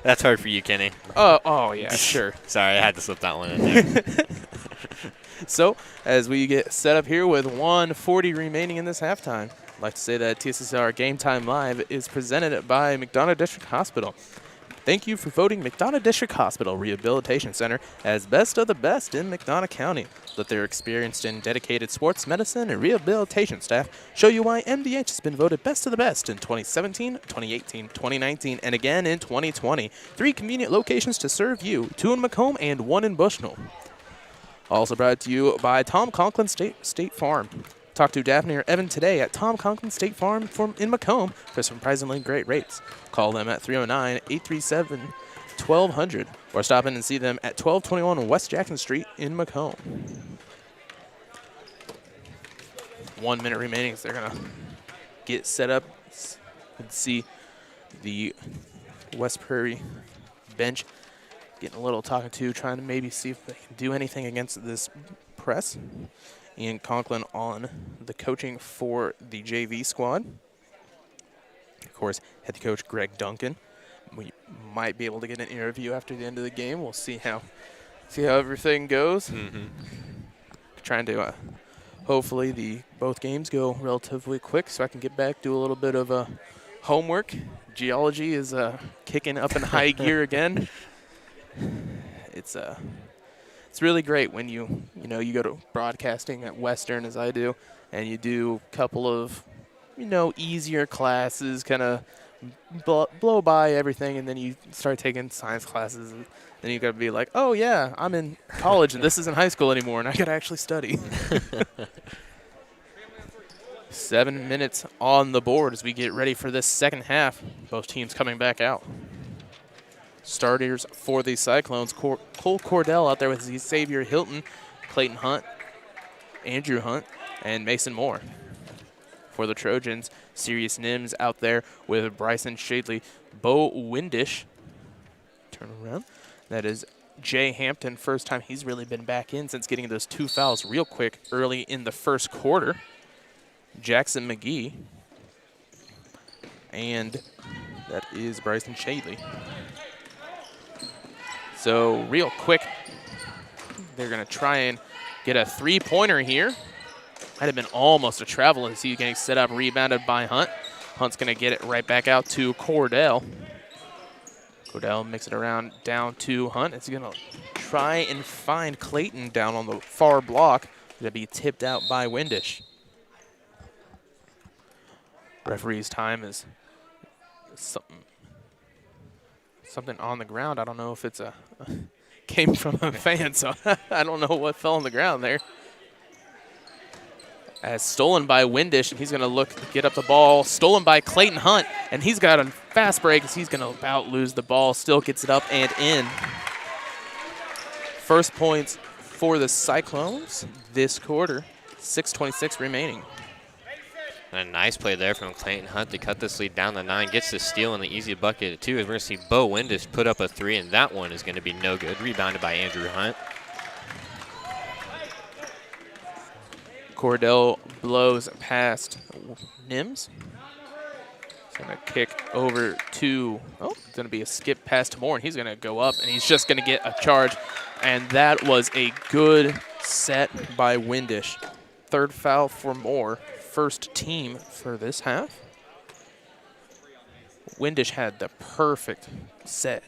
That's hard for you, Kenny. Oh yeah, sure. Sorry, I had to slip that one in there. So, as we get set up here with 1:40 remaining in this halftime, I'd like to say that TSSR Game Time Live is presented by McDonough District Hospital. Thank you for voting McDonough District Hospital Rehabilitation Center as best of the best in McDonough County. Let their experienced and dedicated sports medicine and rehabilitation staff show you why MDH has been voted best of the best in 2017, 2018, 2019, and again in 2020. 3 convenient locations to serve you, 2 in Macomb and 1 in Bushnell. Also brought to you by Tom Conklin State Farm. Talk to Daphne or Evan today at Tom Conklin State Farm in Macomb for surprisingly great rates. Call them at 309-837-1200 or stop in and see them at 1221 West Jackson Street in Macomb. 1 minute remaining, so they're going to get set up and see the West Prairie bench getting a little talking to, trying to maybe see if they can do anything against this press. Ian Conklin on the coaching for the JV squad. Of course, head coach Greg Duncan. We might be able to get an interview after the end of the game. We'll see how everything goes. Mm-hmm. Trying to hopefully both games go relatively quick so I can get back, do a little bit of homework. Geology is kicking up in high gear again. It's it's really great when you go to broadcasting at Western, as I do, and you do a couple of, easier classes, kind of blow by everything, and then you start taking science classes, and then you got to be like, oh, yeah, I'm in college, and this isn't high school anymore, and I got to actually study. 7 minutes on the board as we get ready for this second half. Both teams coming back out. Starters for the Cyclones, Cole Cordell out there with Xavier Hilton, Clayton Hunt, Andrew Hunt, and Mason Moore. For the Trojans, Sirius Nims out there with Bryson Shadley, Bo Windish. Turn around. That is Jay Hampton. First time he's really been back in since getting those 2 fouls real quick early in the first quarter. Jackson McGee. And that is Bryson Shadley. So real quick, they're going to try and get a 3-pointer here. Might have been almost a travel as he's getting set up, rebounded by Hunt. Hunt's going to get it right back out to Cordell. Cordell makes it around down to Hunt. It's going to try and find Clayton down on the far block. Going to be tipped out by Windish. Referee's time is something on the ground. I don't know if it's came from a fan, so I don't know what fell on the ground there. As stolen by Windish, and he's going to look to get up the ball. Stolen by Clayton Hunt, and he's got a fast break as he's going to about lose the ball. Still gets it up and in. First points for the Cyclones this quarter. 6:26 remaining. And a nice play there from Clayton Hunt to cut this lead down to 9. Gets the steal and the easy bucket at 2. We're going to see Bo Windish put up a 3, and that one is going to be no good. Rebounded by Andrew Hunt. Cordell blows past Nims. He's going to kick over to, it's going to be a skip pass to Moore, and he's going to go up, and he's just going to get a charge. And that was a good set by Windish. Third foul for Moore. First team for this half. Windish had the perfect set.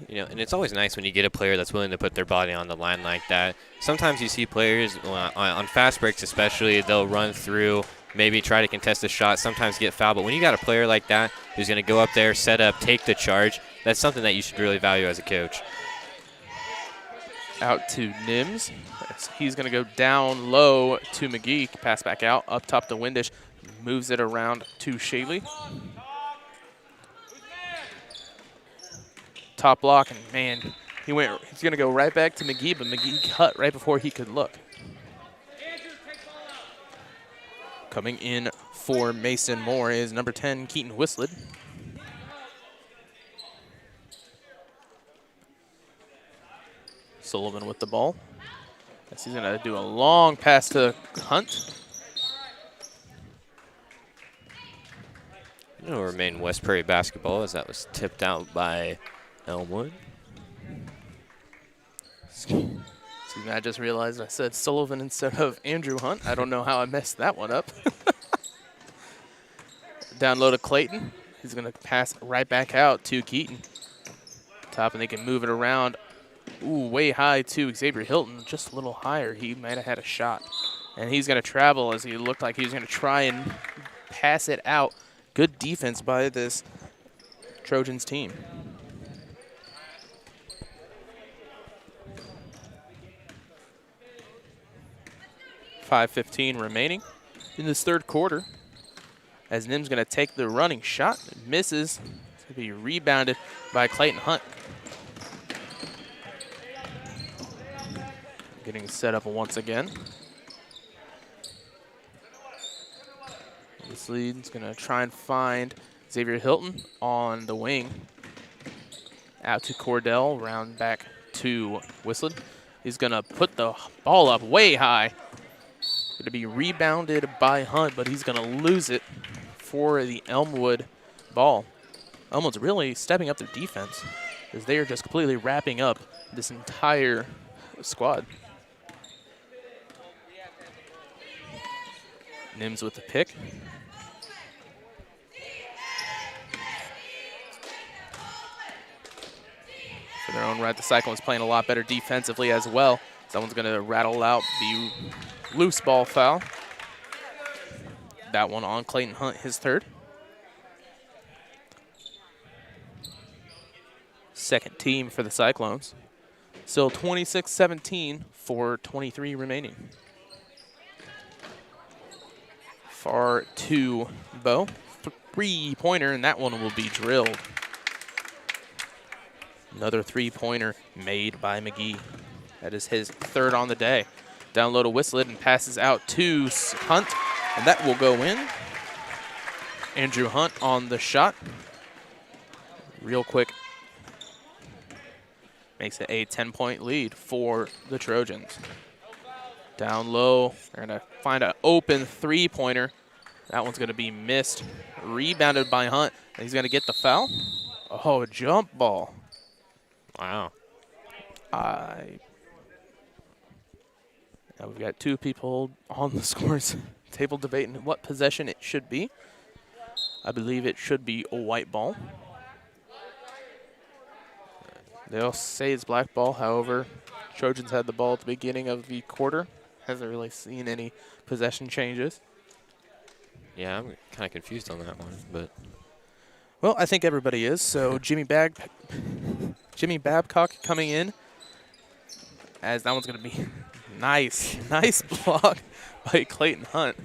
And it's always nice when you get a player that's willing to put their body on the line like that. Sometimes you see players on fast breaks especially, they'll run through, maybe try to contest a shot, sometimes get fouled. But when you got a player like that who's going to go up there, set up, take the charge, that's something that you should really value as a coach. Out to Nims. He's going to go down low to McGee. Pass back out. Up top to Windish. Moves it around to Shaley. Top block, and man, he's going to go right back to McGee, but McGee cut right before he could look. Coming in for Mason Moore is number 10, Keaton Whistlet. Sullivan with the ball. He's going to do a long pass to Hunt. It'll remain West Prairie basketball as that was tipped out by Elmwood. Excuse me, I just realized I said Sullivan instead of Andrew Hunt. I don't know how I messed that one up. Down low to Clayton. He's going to pass right back out to Keaton. Top, and they can move it around. Ooh, way high to Xavier Hilton. Just a little higher. He might have had a shot. And he's going to travel as he looked like he was going to try and pass it out. Good defense by this Trojans team. .5:15 remaining in this third quarter. As Nim's going to take the running shot. It misses. It's going to be rebounded by Clayton Hunt. Getting set up once again. This lead's going to try and find Xavier Hilton on the wing. Out to Cordell, round back to Whistlet. He's going to put the ball up way high. Going to be rebounded by Hunt, but he's going to lose it for the Elmwood ball. Elmwood's really stepping up their defense as they are just completely wrapping up this entire squad. Nims with the pick. for their own right. The Cyclones playing a lot better defensively as well. Someone's going to rattle out the loose ball foul. That one on Clayton Hunt, his third. Second team for the Cyclones. Still 26-17, 4:23 remaining. Far to Bo. Three-pointer, and that one will be drilled. Another three-pointer made by McGee. That is his third on the day. Down low to Whistlet and passes out to Hunt, and that will go in. Andrew Hunt on the shot. Real quick. Makes it a 10-point lead for the Trojans. Down low, they're going to find an open three-pointer. That one's going to be missed. Rebounded by Hunt. And he's going to get the foul. Oh, jump ball. Wow. Now we've got two people on the scores table debating what possession it should be. I believe it should be a white ball. They'll say it's black ball. However, Trojans had the ball at the beginning of the quarter. Hasn't really seen any possession changes. Yeah, I'm kind of confused on that one, but. Well, I think everybody is. So Jimmy Babcock coming in, as that one's going to be nice block by Clayton Hunt.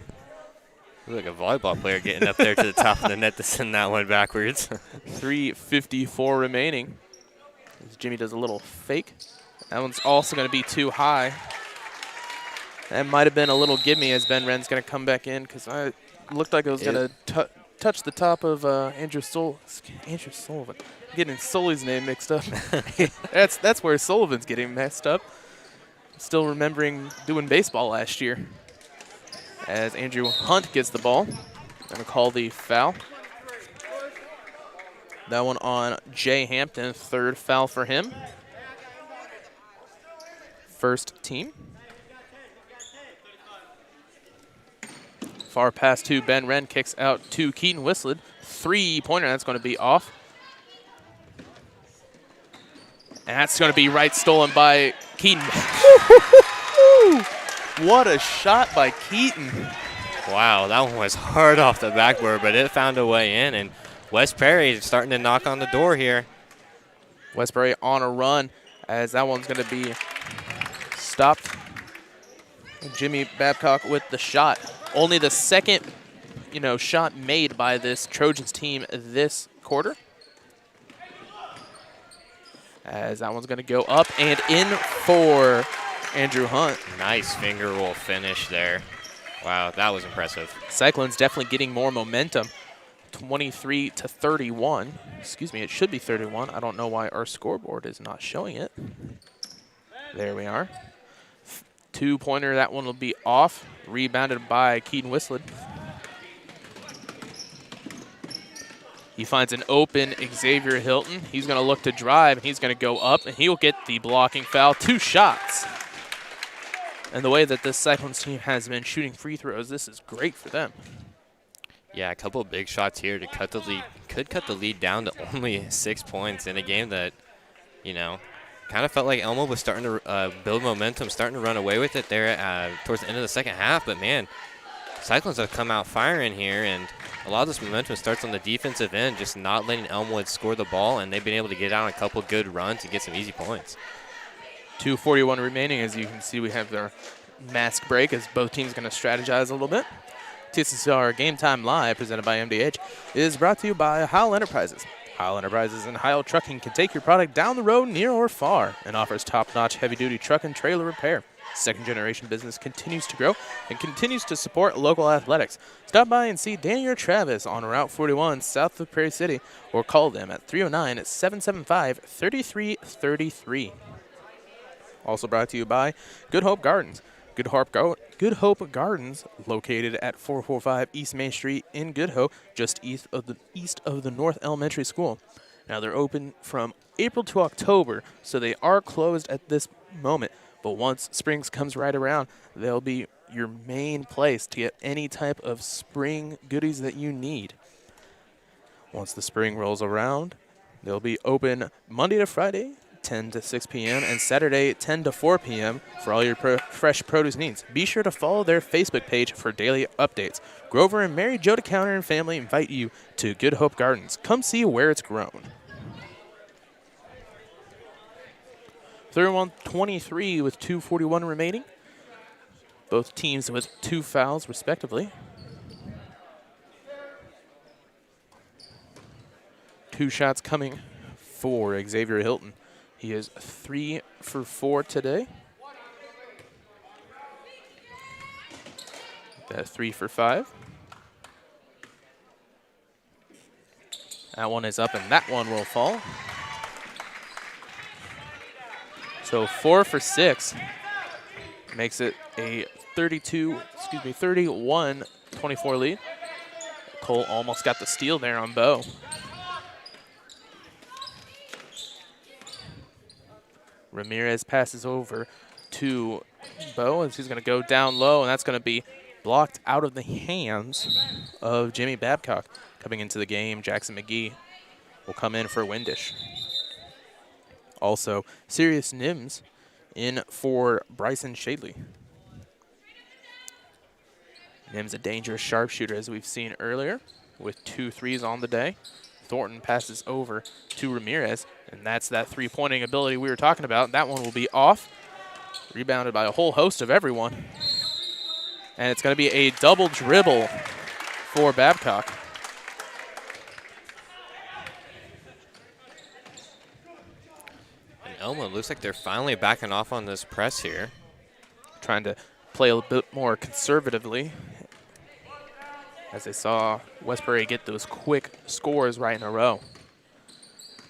Looks like a volleyball player getting up there to the top of the net to send that one backwards. 3:54 remaining. As Jimmy does a little fake. That one's also going to be too high. That might have been a little gimme as Ben Wren's going to come back in because I looked like it was going to touch the top of Andrew Sullivan. I'm getting Sully's name mixed up. That's where Sullivan's getting messed up. Still remembering doing baseball last year. As Andrew Hunt gets the ball. Going to call the foul. That one on Jay Hampton, third foul for him. First team. Far pass to Ben Wren, kicks out to Keaton Whistlet. Three-pointer, that's going to be off. And that's going to be right stolen by Keaton. What a shot by Keaton. Wow, that one was hard off the backboard, but it found a way in, and West Prairie is starting to knock on the door here. West Prairie on a run as that one's going to be stopped. Jimmy Babcock with the shot. Only the second, shot made by this Trojans team this quarter. As that one's going to go up and in for Andrew Hunt. Nice finger roll finish there. Wow, that was impressive. Cyclones definitely getting more momentum. 23-31. Excuse me, it should be 31. I don't know why our scoreboard is not showing it. There we are. Two-pointer, that one will be off. Rebounded by Keaton Whistlet. He finds an open Xavier Hilton. He's going to look to drive, and he's going to go up, and he'll get the blocking foul. 2 shots. And the way that this Cyclones team has been shooting free throws, this is great for them. Yeah, a couple of big shots here to cut the lead. Could cut the lead down to only 6 points in a game that, kind of felt like Elmwood was starting to build momentum, starting to run away with it there towards the end of the second half. But, man, Cyclones have come out firing here, and a lot of this momentum starts on the defensive end, just not letting Elmwood score the ball, and they've been able to get out a couple good runs and get some easy points. 2:41 remaining. As you can see, we have their mask break as both teams going to strategize a little bit. TCCR Game Time Live, presented by MDH, is brought to you by Heil Enterprises. Heil Enterprises and Heil Trucking can take your product down the road, near or far, and offers top-notch heavy-duty truck and trailer repair. Second-generation business continues to grow and continues to support local athletics. Stop by and see Danny or Travis on Route 41 south of Prairie City, or call them at 309-775-3333. Also brought to you by Good Hope Gardens. Good Hope Gardens, located at 445 East Main Street in Good Hope, just east of the North Elementary School. Now they're open from April to October, so they are closed at this moment. But once spring comes right around, they'll be your main place to get any type of spring goodies that you need. Once the spring rolls around, they'll be open Monday to Friday, 10 to 6 p.m., and Saturday, 10 to 4 p.m. for all your fresh produce needs. Be sure to follow their Facebook page for daily updates. Grover and Mary Jo DeCounter and family invite you to Good Hope Gardens. Come see where it's grown. 31-23 with 2:41 remaining. Both teams with 2 fouls, respectively. 2 shots coming for Xavier Hilton. He is 3 for 4 today. That's 3 for 5. That one is up, and that one will fall. So 4 for 6 makes it a 31-24 lead. Cole almost got the steal there on Bo. Ramirez passes over to Bo, and he's going to go down low, and that's going to be blocked out of the hands of Jimmy Babcock. Coming into the game, Jackson McGee will come in for Windish. Also, Sirius Nims in for Bryson Shadley. Nims a dangerous sharpshooter, as we've seen earlier, with 2 threes on the day. Thornton passes over to Ramirez, and that's that three-pointing ability we were talking about. That one will be off, rebounded by a whole host of everyone. And it's going to be a double dribble for Babcock. And Elmwood looks like they're finally backing off on this press here. Trying to play a bit more conservatively, as they saw West Prairie get those quick scores right in a row.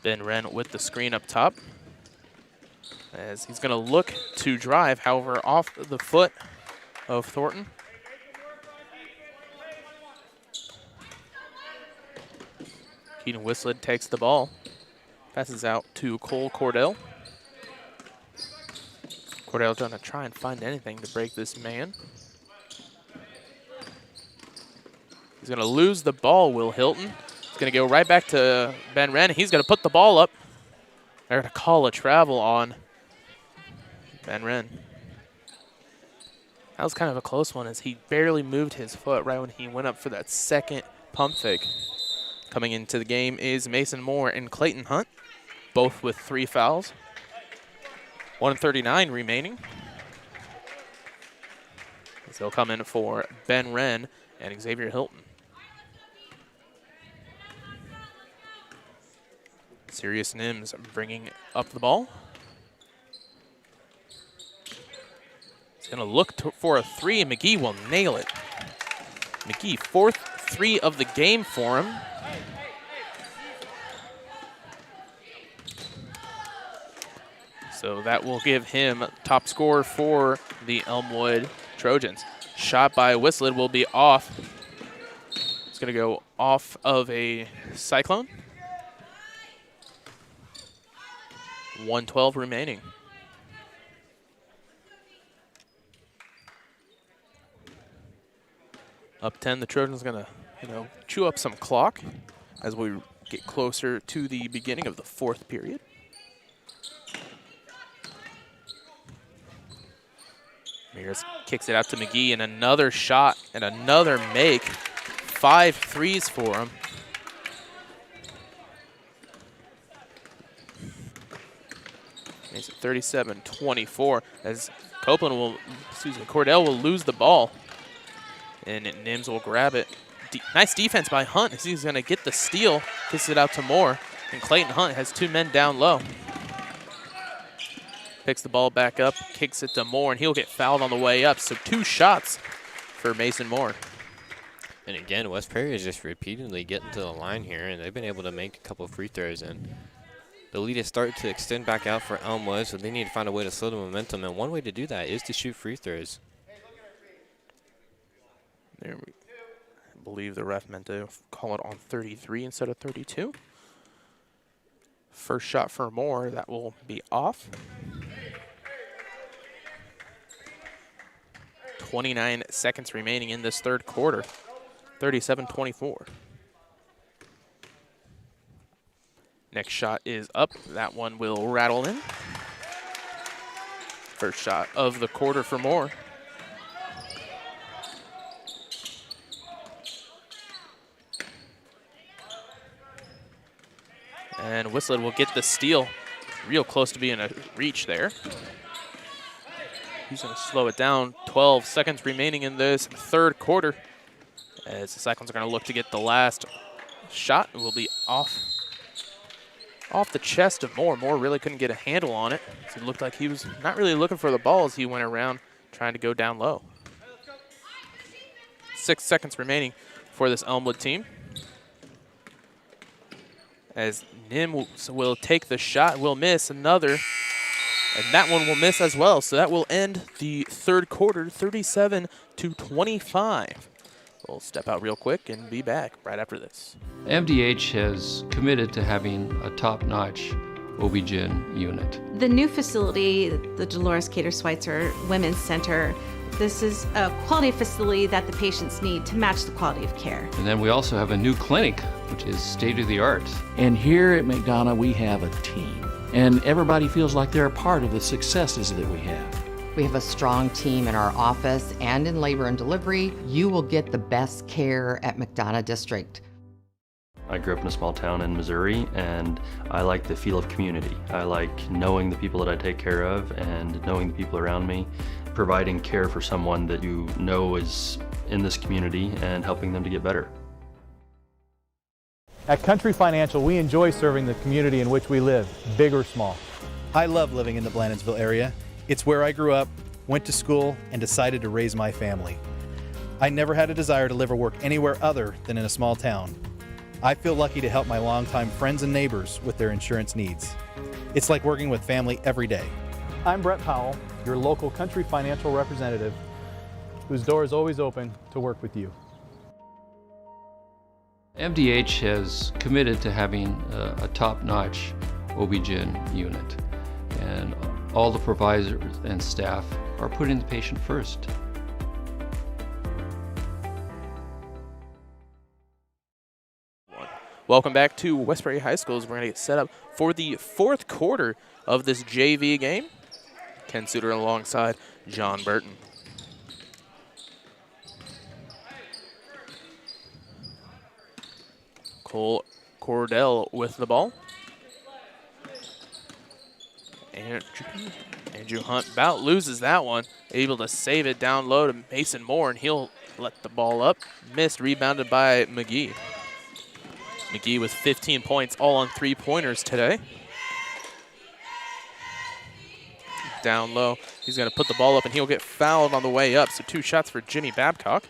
Ben Wren with the screen up top, as he's going to look to drive, however, off the foot of Thornton. Keaton Whistlet takes the ball, passes out to Cole Cordell. Cordell trying to try and find anything to break this man. He's going to lose the ball, Will Hilton. He's going to go right back to Ben Wren. He's going to put the ball up. They're going to call a travel on Ben Wren. That was kind of a close one, as he barely moved his foot right when he went up for that second pump fake. Coming into the game is Mason Moore and Clayton Hunt, both with 3 fouls. 1:39 remaining. So he'll come in for Ben Wren and Xavier Hilton. Sirius Nims bringing up the ball. He's going to look for a 3, and McGee will nail it. McGee, 4th 3 of the game for him. So that will give him top score for the Elmwood Trojans. Shot by Whistlet will be off. It's going to go off of a Cyclone. 1:12 remaining. Up 10, the Trojans going to, chew up some clock as we get closer to the beginning of the 4th period. Ramirez kicks it out to McGee, and another shot and another make. 5 threes for him. Makes it 37-24 as Cordell will lose the ball. And Nims will grab it. Nice defense by Hunt. He's going to get the steal, kicks it out to Moore, and Clayton Hunt has 2 men down low. Picks the ball back up, kicks it to Moore, and he'll get fouled on the way up. So 2 shots for Mason Moore. And again, West Prairie is just repeatedly getting to the line here, and they've been able to make a couple of free throws. And the lead is starting to extend back out for Elmwood, so they need to find a way to slow the momentum. And one way to do that is to shoot free throws. I believe the ref meant to call it on 33 instead of 32. First shot for Moore, that will be off. 29 seconds remaining in this 3rd quarter. 37-24. Next shot is up. That one will rattle in. First shot of the quarter for Moore. And Whistler will get the steal. Real close to being a reach there. He's going to slow it down. 12 seconds remaining in this third quarter. As the Cyclones are going to look to get the last shot. It will be off the chest of Moore. Moore really couldn't get a handle on it. It looked like he was not really looking for the ball as he went around trying to go down low. 6 seconds remaining for this Elmwood team. As Nim will take the shot, will miss another, and that one will miss as well. So that will end the third quarter, 37-25. We'll step out real quick and be back right after this. MDH has committed to having a top-notch OB-GYN unit. The new facility, the Dolores Cater Schweitzer Women's Center, this is a quality facility that the patients need to match the quality of care. And then we also have a new clinic, which is state-of-the-art. And here at McDonough, we have a team. And everybody feels like they're a part of the successes that we have. We have a strong team in our office and in labor and delivery. You will get the best care at McDonough District. I grew up in a small town in Missouri, and I like the feel of community. I like knowing the people that I take care of and knowing the people around me, providing care for someone that you know is in this community and helping them to get better. At Country Financial, we enjoy serving the community in which we live, big or small. I love living in the Blandonsville area. It's where I grew up, went to school, and decided to raise my family. I never had a desire to live or work anywhere other than in a small town. I feel lucky to help my longtime friends and neighbors with their insurance needs. It's like working with family every day. I'm Brett Powell, your local Country Financial representative, whose door is always open to work with you. MDH has committed to having a top-notch OB-GYN unit. And all the providers and staff are putting the patient first. Welcome back to West Prairie High School as we're going to get set up for the fourth quarter of this JV game. Ken Suter alongside John Burton. Cole Cordell with the ball. Andrew Hunt about loses that one. Able to save it down low to Mason Moore, and he'll let the ball up. Missed, rebounded by McGee. McGee with 15 points, all on three-pointers today. Down low, he's going to put the ball up, and he'll get fouled on the way up. So 2 shots for Jimmy Babcock.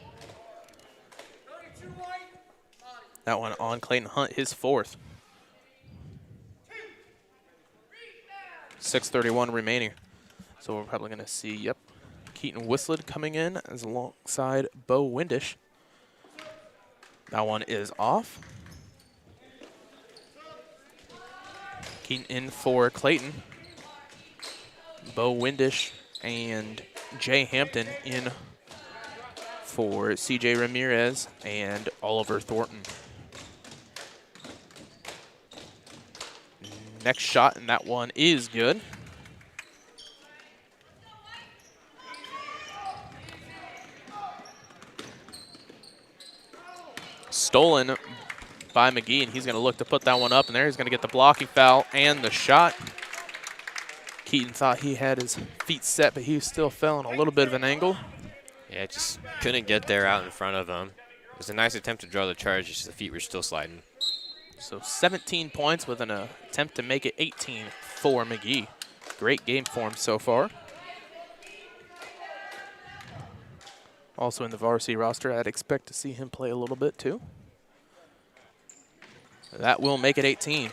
That one on Clayton Hunt, his 4th. 6:31 remaining. So we're probably going to see, Keaton Whistler coming in as alongside Bo Windish. That one is off. Keaton in for Clayton. Bo Windish and Jay Hampton in for CJ Ramirez and Oliver Thornton. Next shot, and that one is good. Stolen by McGee, and he's going to look to put that one up, and there he's going to get the blocking foul and the shot. Keaton thought he had his feet set, but he still fell in a little bit of an angle. Yeah, just couldn't get there out in front of him. It was a nice attempt to draw the charge, just the feet were still sliding. So 17 points with an attempt to make it 18 for McGee. Great game for him so far. Also in the varsity roster, I'd expect to see him play a little bit too. That will make it 18.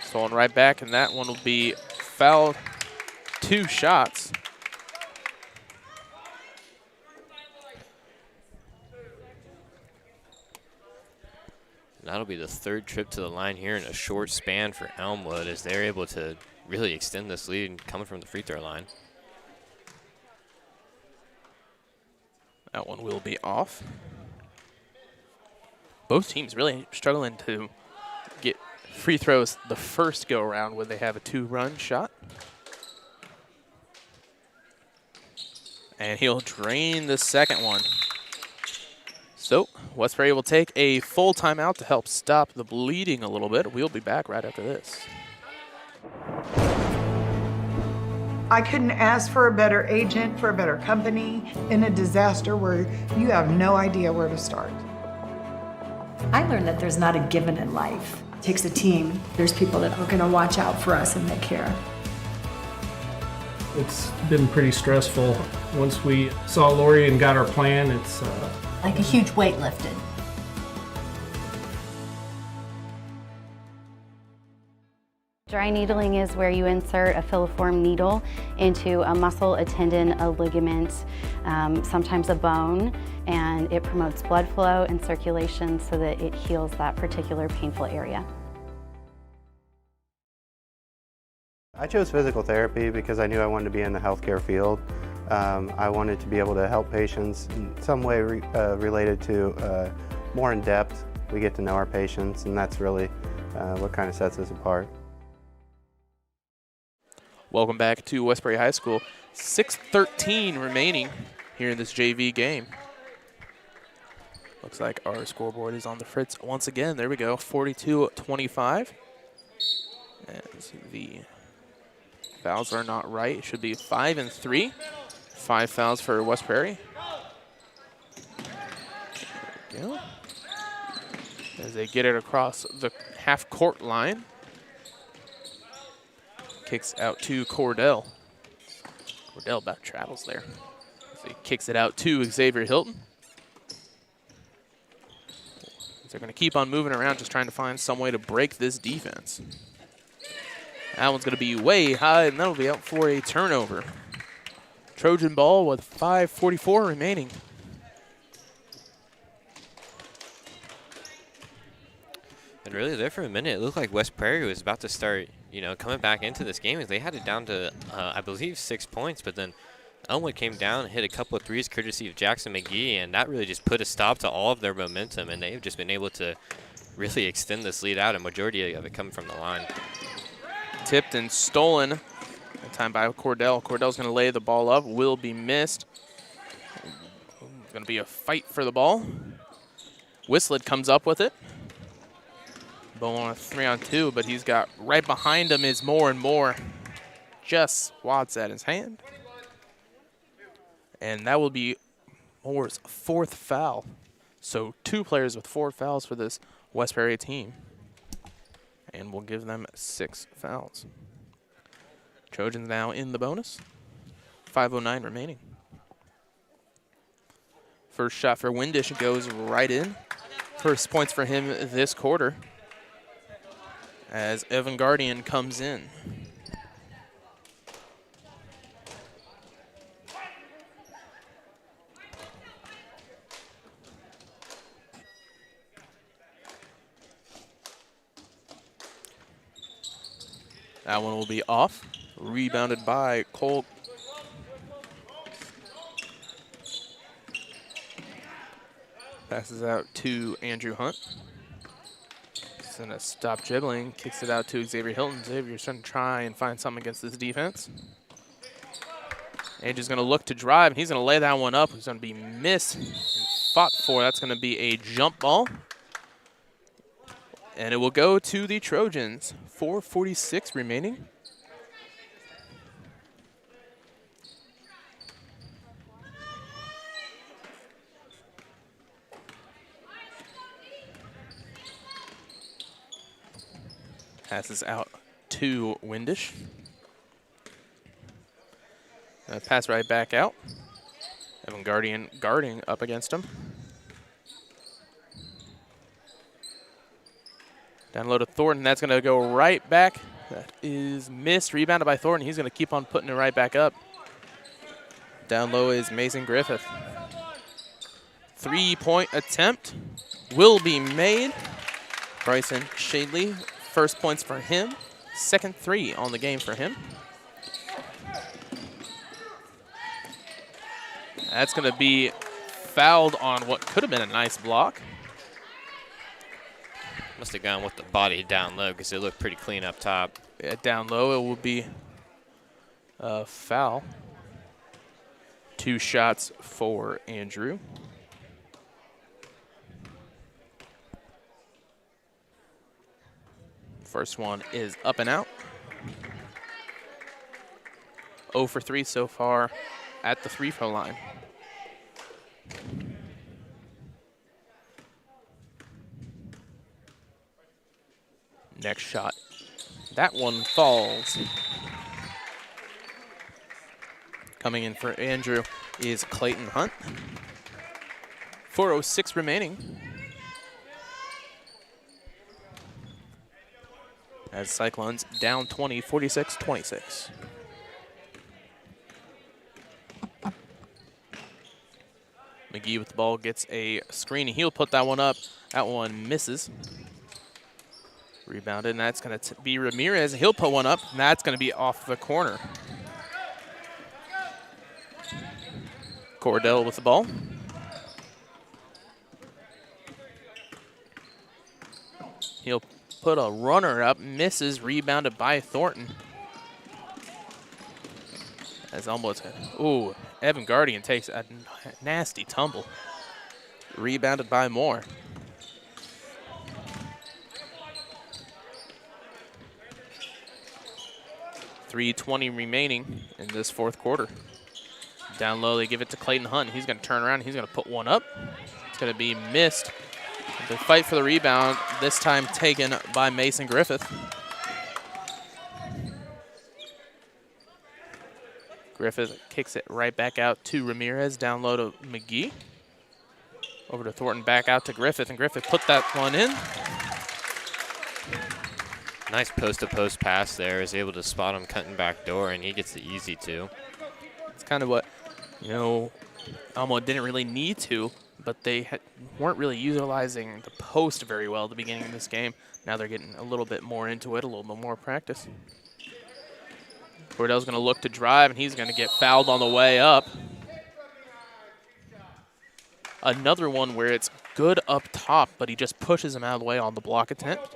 Stolen right back, and that one will be fouled. 2 shots. That'll be the 3rd trip to the line here in a short span for Elmwood as they're able to really extend this lead coming from the free throw line. That one will be off. Both teams really struggling to get free throws the first go around when they have a 2-run shot. And he'll drain the second one. So West Prairie will take a full timeout to help stop the bleeding a little bit. We'll be back right after this. I couldn't ask for a better agent, for a better company in a disaster where you have no idea where to start. I learned that there's not a given in life. It takes a team. There's people that are going to watch out for us and that care. It's been pretty stressful. Once we saw Lori and got our plan, it's Like a huge weight lifted. Dry needling is where you insert a filiform needle into a muscle, a tendon, a ligament, sometimes a bone, and it promotes blood flow and circulation so that it heals that particular painful area. I chose physical therapy because I knew I wanted to be in the healthcare field. I wanted to be able to help patients in some way related to more in depth. We get to know our patients, and that's really what kind of sets us apart. Welcome back to West Prairie High School. 6:13 remaining here in this JV game. Looks like our scoreboard is on the fritz once again. There we go, 42-25. As the fouls are not right. It should be 5 and 3. 5 fouls for West Prairie. There we go. As they get it across the half-court line. Kicks out to Cordell. Cordell about travels there. So he kicks it out to Xavier Hilton. They're going to keep on moving around, just trying to find some way to break this defense. That one's going to be way high, and that'll be out for a turnover. Trojan ball with 5:44 remaining. And really there for a minute, it looked like West Prairie was about to start, coming back into this game. They had it down to, I believe, 6 points, but then Elmwood came down and hit a couple of threes courtesy of Jackson McGee, and that really just put a stop to all of their momentum, and they've just been able to really extend this lead out, a majority of it coming from the line. Tipped and stolen. That time by Cordell. Cordell's going to lay the ball up. Will be missed. Going to be a fight for the ball. Whistlet comes up with it. Bowen on a 3-on-2, but he's got right behind him is Moore and Moore. Just swats at his hand. And that will be Moore's 4th foul. So 2 players with 4 fouls for this West Prairie team. And we'll give them 6 fouls. Trojans now in the bonus. 5:09 remaining. First shot for Windish goes right in. First points for him this quarter as Evan Guardian comes in. That one will be off. Rebounded by Cole. Passes out to Andrew Hunt. He's going to stop dribbling. Kicks it out to Xavier Hilton. Xavier's trying to try and find something against this defense. Andrew's going to look to drive, and he's going to lay that one up. It's going to be missed and fought for. That's going to be a jump ball. And it will go to the Trojans. 4:46 remaining. Passes out to Windish. Pass right back out. Evan Guardian guarding up against him. Down low to Thornton. That's going to go right back. That is missed. Rebounded by Thornton. He's going to keep on putting it right back up. Down low is Mason Griffith. 3-point attempt will be made. Bryson Shadley, first points for him. Second 3 on the game for him. That's going to be fouled on what could have been a nice block. Must have gone with the body down low because it looked pretty clean up top. Yeah, down low, it will be a foul. 2 shots for Andrew. First one is up and out. 0 for 3 so far at the free-throw line. Next shot. That one falls. Coming in for Andrew is Clayton Hunt. 4:06 remaining. As Cyclones down 20, 46-26. McGee with the ball gets a screen. He'll put that one up. That one misses. Rebounded, and that's going to be Ramirez. He'll put one up, and that's going to be off the corner. Cordell with the ball. He'll put a runner up, misses, rebounded by Thornton. That's almost, ooh, Evan Guardian takes a nasty tumble. Rebounded by Moore. .320 remaining in this fourth quarter. Down low, they give it to Clayton Hunt. He's going to turn around. He's going to put one up. It's going to be missed. The fight for the rebound, this time taken by Mason Griffith. Griffith kicks it right back out to Ramirez. Down low to McGee. Over to Thornton, back out to Griffith, and Griffith put that one in. Nice post-to-post pass there. Is able to spot him cutting back door, and he gets the easy two. It's kind of what, Elmwood didn't really need to, but they weren't really utilizing the post very well at the beginning of this game. Now they're getting a little bit more into it, a little bit more practice. Cordell's going to look to drive, and he's going to get fouled on the way up. Another one where it's good up top, but he just pushes him out of the way on the block attempt.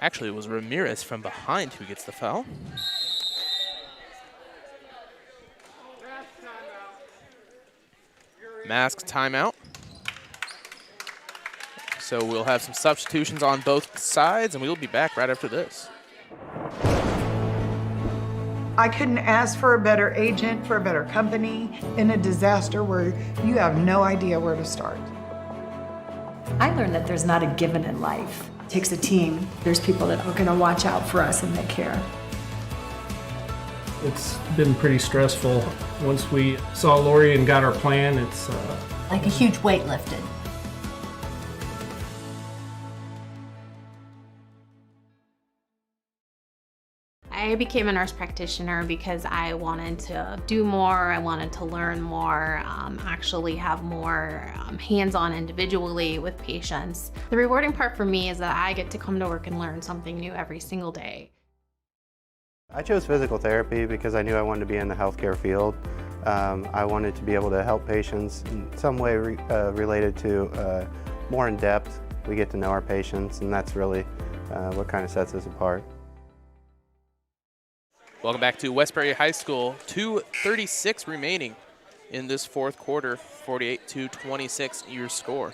Actually, it was Ramirez from behind who gets the foul. Mask timeout. So we'll have some substitutions on both sides, and we'll be back right after this. I couldn't ask for a better agent, for a better company in a disaster where you have no idea where to start. I learned that there's not a given in life. It takes a team. There's people that are going to watch out for us and that care. It's been pretty stressful. Once we saw Lori and got our plan, it's like a huge weight lifted. I became a nurse practitioner because I wanted to do more, I wanted to learn more, actually have more hands-on individually with patients. The rewarding part for me is that I get to come to work and learn something new every single day. I chose physical therapy because I knew I wanted to be in the healthcare field. I wanted to be able to help patients in some way related to more in depth. We get to know our patients, and that's really what kind of sets us apart. Welcome back to West Prairie High School. 2:36 remaining in this fourth quarter. 48-26 your score.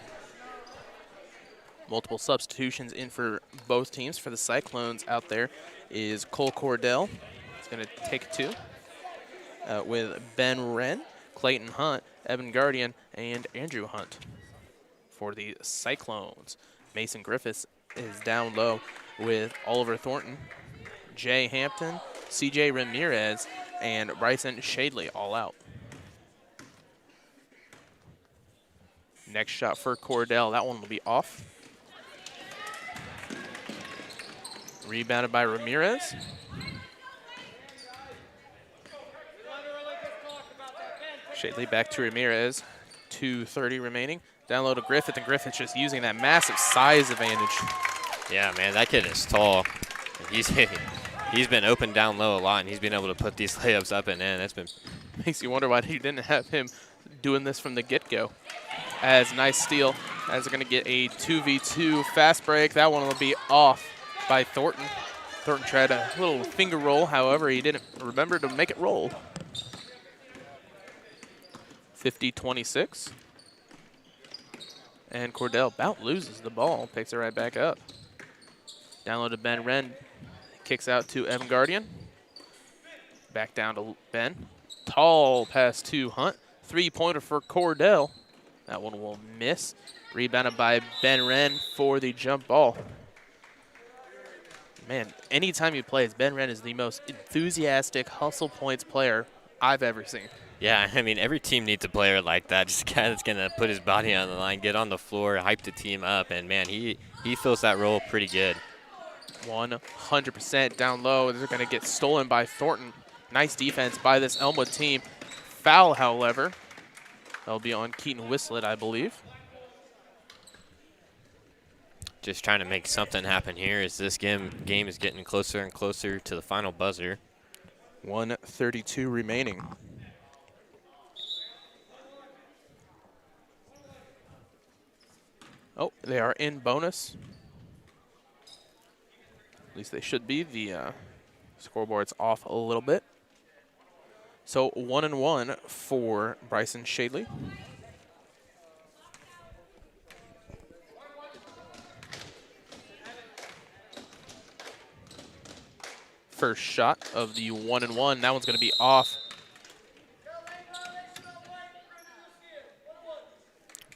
Multiple substitutions in for both teams. For the Cyclones out there is Cole Cordell. He's going to take 2 with Ben Wren, Clayton Hunt, Evan Guardian, and Andrew Hunt. For the Cyclones, Mason Griffiths is down low with Oliver Thornton, Jay Hampton, CJ Ramirez, and Bryson Shadley all out. Next shot for Cordell. That one will be off. Rebounded by Ramirez. Shadley back to Ramirez. 2:30 remaining. Down low to Griffith, and Griffith's just using that massive size advantage. Yeah, man, that kid is tall. He's been open down low a lot, and he's been able to put these layups up and in. That's been makes you wonder why he didn't have him doing this from the get-go. As nice steal, as they're going to get a 2v2 fast break. That one will be off by Thornton. Thornton tried a little finger roll, however, he didn't remember to make it roll. 50-26. And Cordell about loses the ball, picks it right back up. Down low to Ben Wren, kicks out to Evan Guardian. Back down to Ben. Tall pass to Hunt. 3-pointer for Cordell. That one will miss. Rebounded by Ben Wren for the jump ball. Man, anytime he plays, Ben Wren is the most enthusiastic hustle points player I've ever seen. Yeah, I mean, every team needs a player like that, just a guy that's going to put his body on the line, get on the floor, hype the team up, and, man, he fills that role pretty good. 100% down low. They're going to get stolen by Thornton. Nice defense by this Elmwood team. Foul, however. That'll be on Keaton Whistlet, I believe. Just trying to make something happen here as this game is getting closer and closer to the final buzzer. 1:32 remaining. Oh, they are in bonus. At least they should be. The scoreboard's off a little bit. So 1-1 for Bryson Shadley. First shot of the 1-1. That one's going to be off.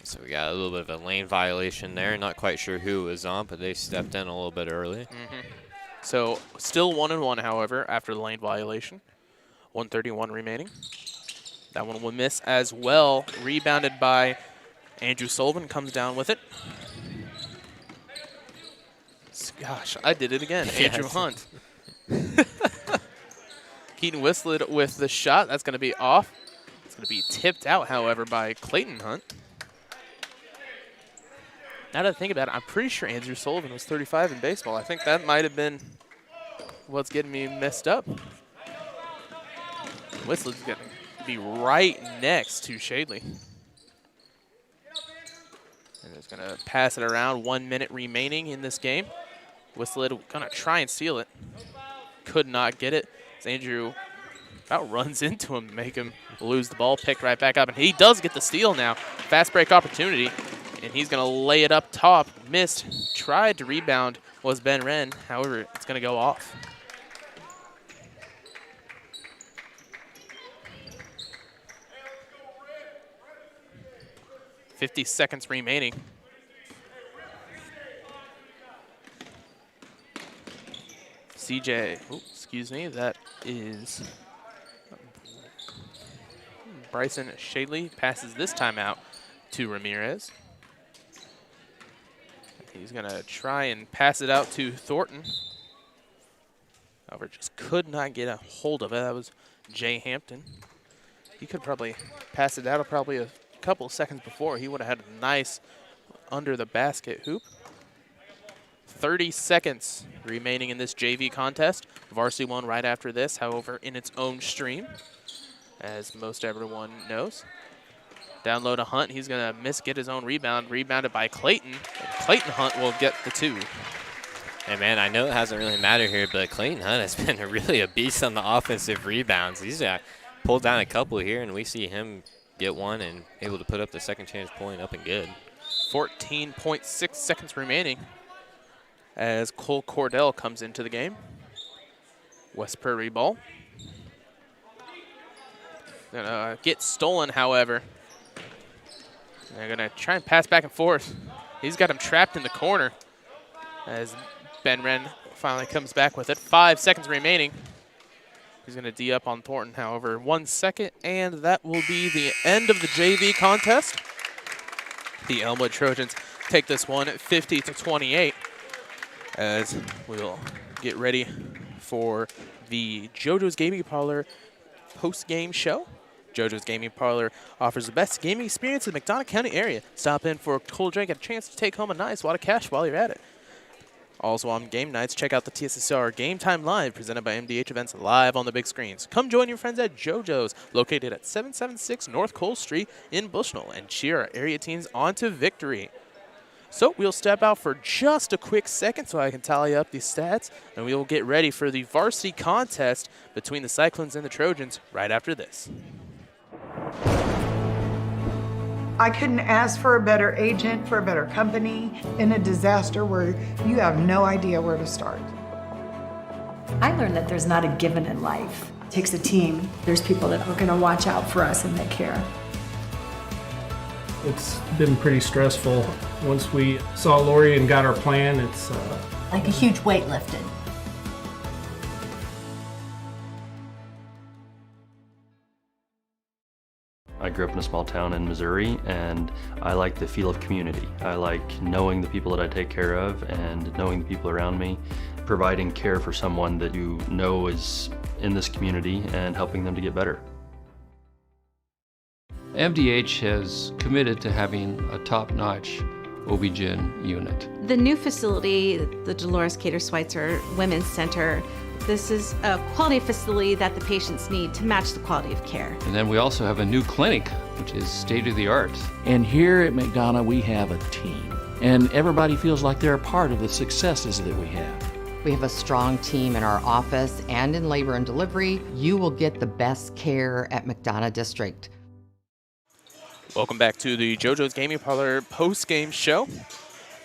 So we got a little bit of a lane violation there. Not quite sure who it was on, but they stepped in a little bit early. So still 1-1, however, after the lane violation. 1:31 remaining. That one will miss as well. Rebounded by Andrew Sullivan, comes down with it. Gosh, I did it again. Andrew Hunt. Keaton Whistlet with the shot. That's going to be off. It's going to be tipped out, however, by Clayton Hunt. Now that I think about it, I'm pretty sure Andrew Sullivan was 35 in baseball. I think that might have been what's getting me messed up. Whistlet's going to be right next to Shadley. And it's going to pass it around. 1 minute remaining in this game. Whistlet going to try and steal it. Could not get it. As Andrew about runs into him, make him lose the ball, pick right back up. And he does get the steal now. Fast break opportunity. And he's going to lay it up top. Missed. Tried to rebound was Ben Wren. However, it's going to go off. .50 seconds remaining. CJ, excuse me, that is Bryson Shadley passes this time out to Ramirez. He's going to try and pass it out to Thornton. However, just could not get a hold of it. That was Jay Hampton. He could probably pass it out probably a couple of seconds before. He would have had a nice under the basket hoop. 30 seconds remaining in this JV contest. Varsity won right after this, however, in its own stream, as most everyone knows. Down low to Hunt. He's going to get his own rebound. Rebounded by Clayton. And Clayton Hunt will get the 2. Hey, man, I know it hasn't really mattered here, but Clayton Hunt has been really a beast on the offensive rebounds. He's pulled down a couple here, and we see him get one and able to put up the second chance point up and good. 14.6 seconds remaining as Cole Cordell comes into the game. West Prairie ball. Gonna get stolen, however. They're gonna try and pass back and forth. He's got him trapped in the corner as Ben Wren finally comes back with it. 5 seconds remaining. He's gonna D up on Thornton, however. 1 second, and that will be the end of the JV contest. The Elmwood Trojans take this one 50-28 as we'll get ready for the JoJo's Gaming Parlor post-game show. JoJo's Gaming Parlor offers the best gaming experience in the McDonough County area. Stop in for a cold drink and a chance to take home a nice wad of cash while you're at it. Also on game nights, check out the TSSR Game Time Live presented by MDH Events live on the big screens. Come join your friends at JoJo's, located at 776 North Cole Street in Bushnell, and cheer our area teams on to victory. So we'll step out for just a quick second so I can tally up these stats, and we will get ready for the varsity contest between the Cyclones and the Trojans right after this. I couldn't ask for a better agent, for a better company in a disaster where you have no idea where to start. I learned that there's not a given in life. It takes a team. There's people that are going to watch out for us and that care. It's been pretty stressful. Once we saw Lori and got our plan, it's Like a huge weight lifted. I grew up in a small town in Missouri, and I like the feel of community. I like knowing the people that I take care of and knowing the people around me, providing care for someone that you know is in this community and helping them to get better. MDH has committed to having a top-notch OB-GYN unit. The new facility, the Dolores Cater Schweitzer Women's Center, this is a quality facility that the patients need to match the quality of care. And then we also have a new clinic, which is state-of-the-art. And here at McDonough, we have a team. And everybody feels like they're a part of the successes that we have. We have a strong team in our office and in labor and delivery. You will get the best care at McDonough District. Welcome back to the JoJo's Gaming Parlor post-game show.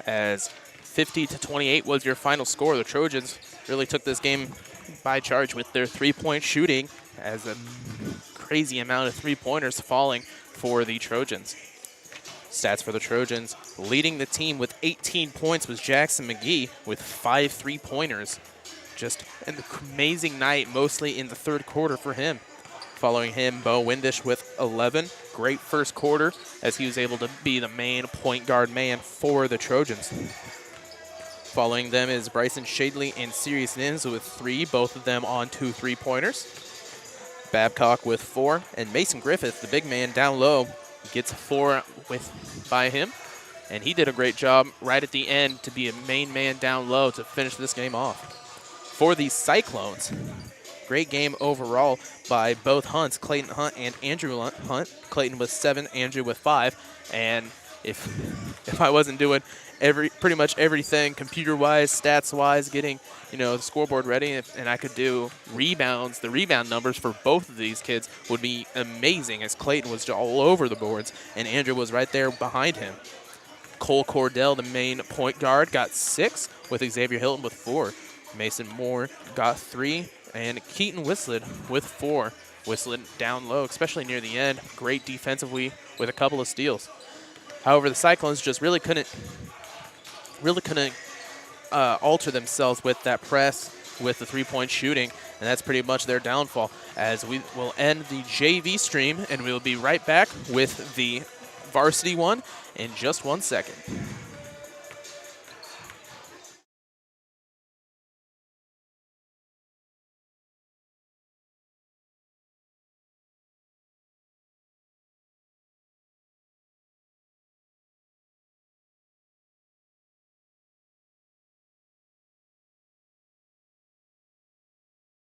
As 50-28 was your final score, the Trojans really took this game by charge with their three-point shooting, as a crazy amount of three-pointers falling for the Trojans. Stats for the Trojans: leading the team with 18 points was Jackson McGee with 5 three-pointers. Just an amazing night, mostly in the third quarter for him. Following him, Bo Windish with 11. Great first quarter, as he was able to be the main point guard man for the Trojans. Following them is Bryson Shadley and Sirius Nins with 3, both of them on 2 three-pointers. Babcock with 4, and Mason Griffith, the big man down low, gets 4 by him. And he did a great job right at the end to be a main man down low to finish this game off. For the Cyclones, great game overall by both Hunts, Clayton Hunt and Andrew Hunt. Clayton with 7, Andrew with 5. And if I wasn't doing pretty much everything computer-wise, stats-wise, getting the scoreboard ready, and I could do rebounds, the rebound numbers for both of these kids would be amazing, as Clayton was all over the boards and Andrew was right there behind him. Cole Cordell, the main point guard, got 6, with Xavier Hilton with 4. Mason Moore got 3, and Keaton Whistlet with 4. Whistlet down low, especially near the end. Great defensively with a couple of steals. However, the Cyclones just really couldn't alter themselves with that press, with the three-point shooting, and that's pretty much their downfall. As we will end the JV stream, and we'll be right back with the varsity one in just 1 second.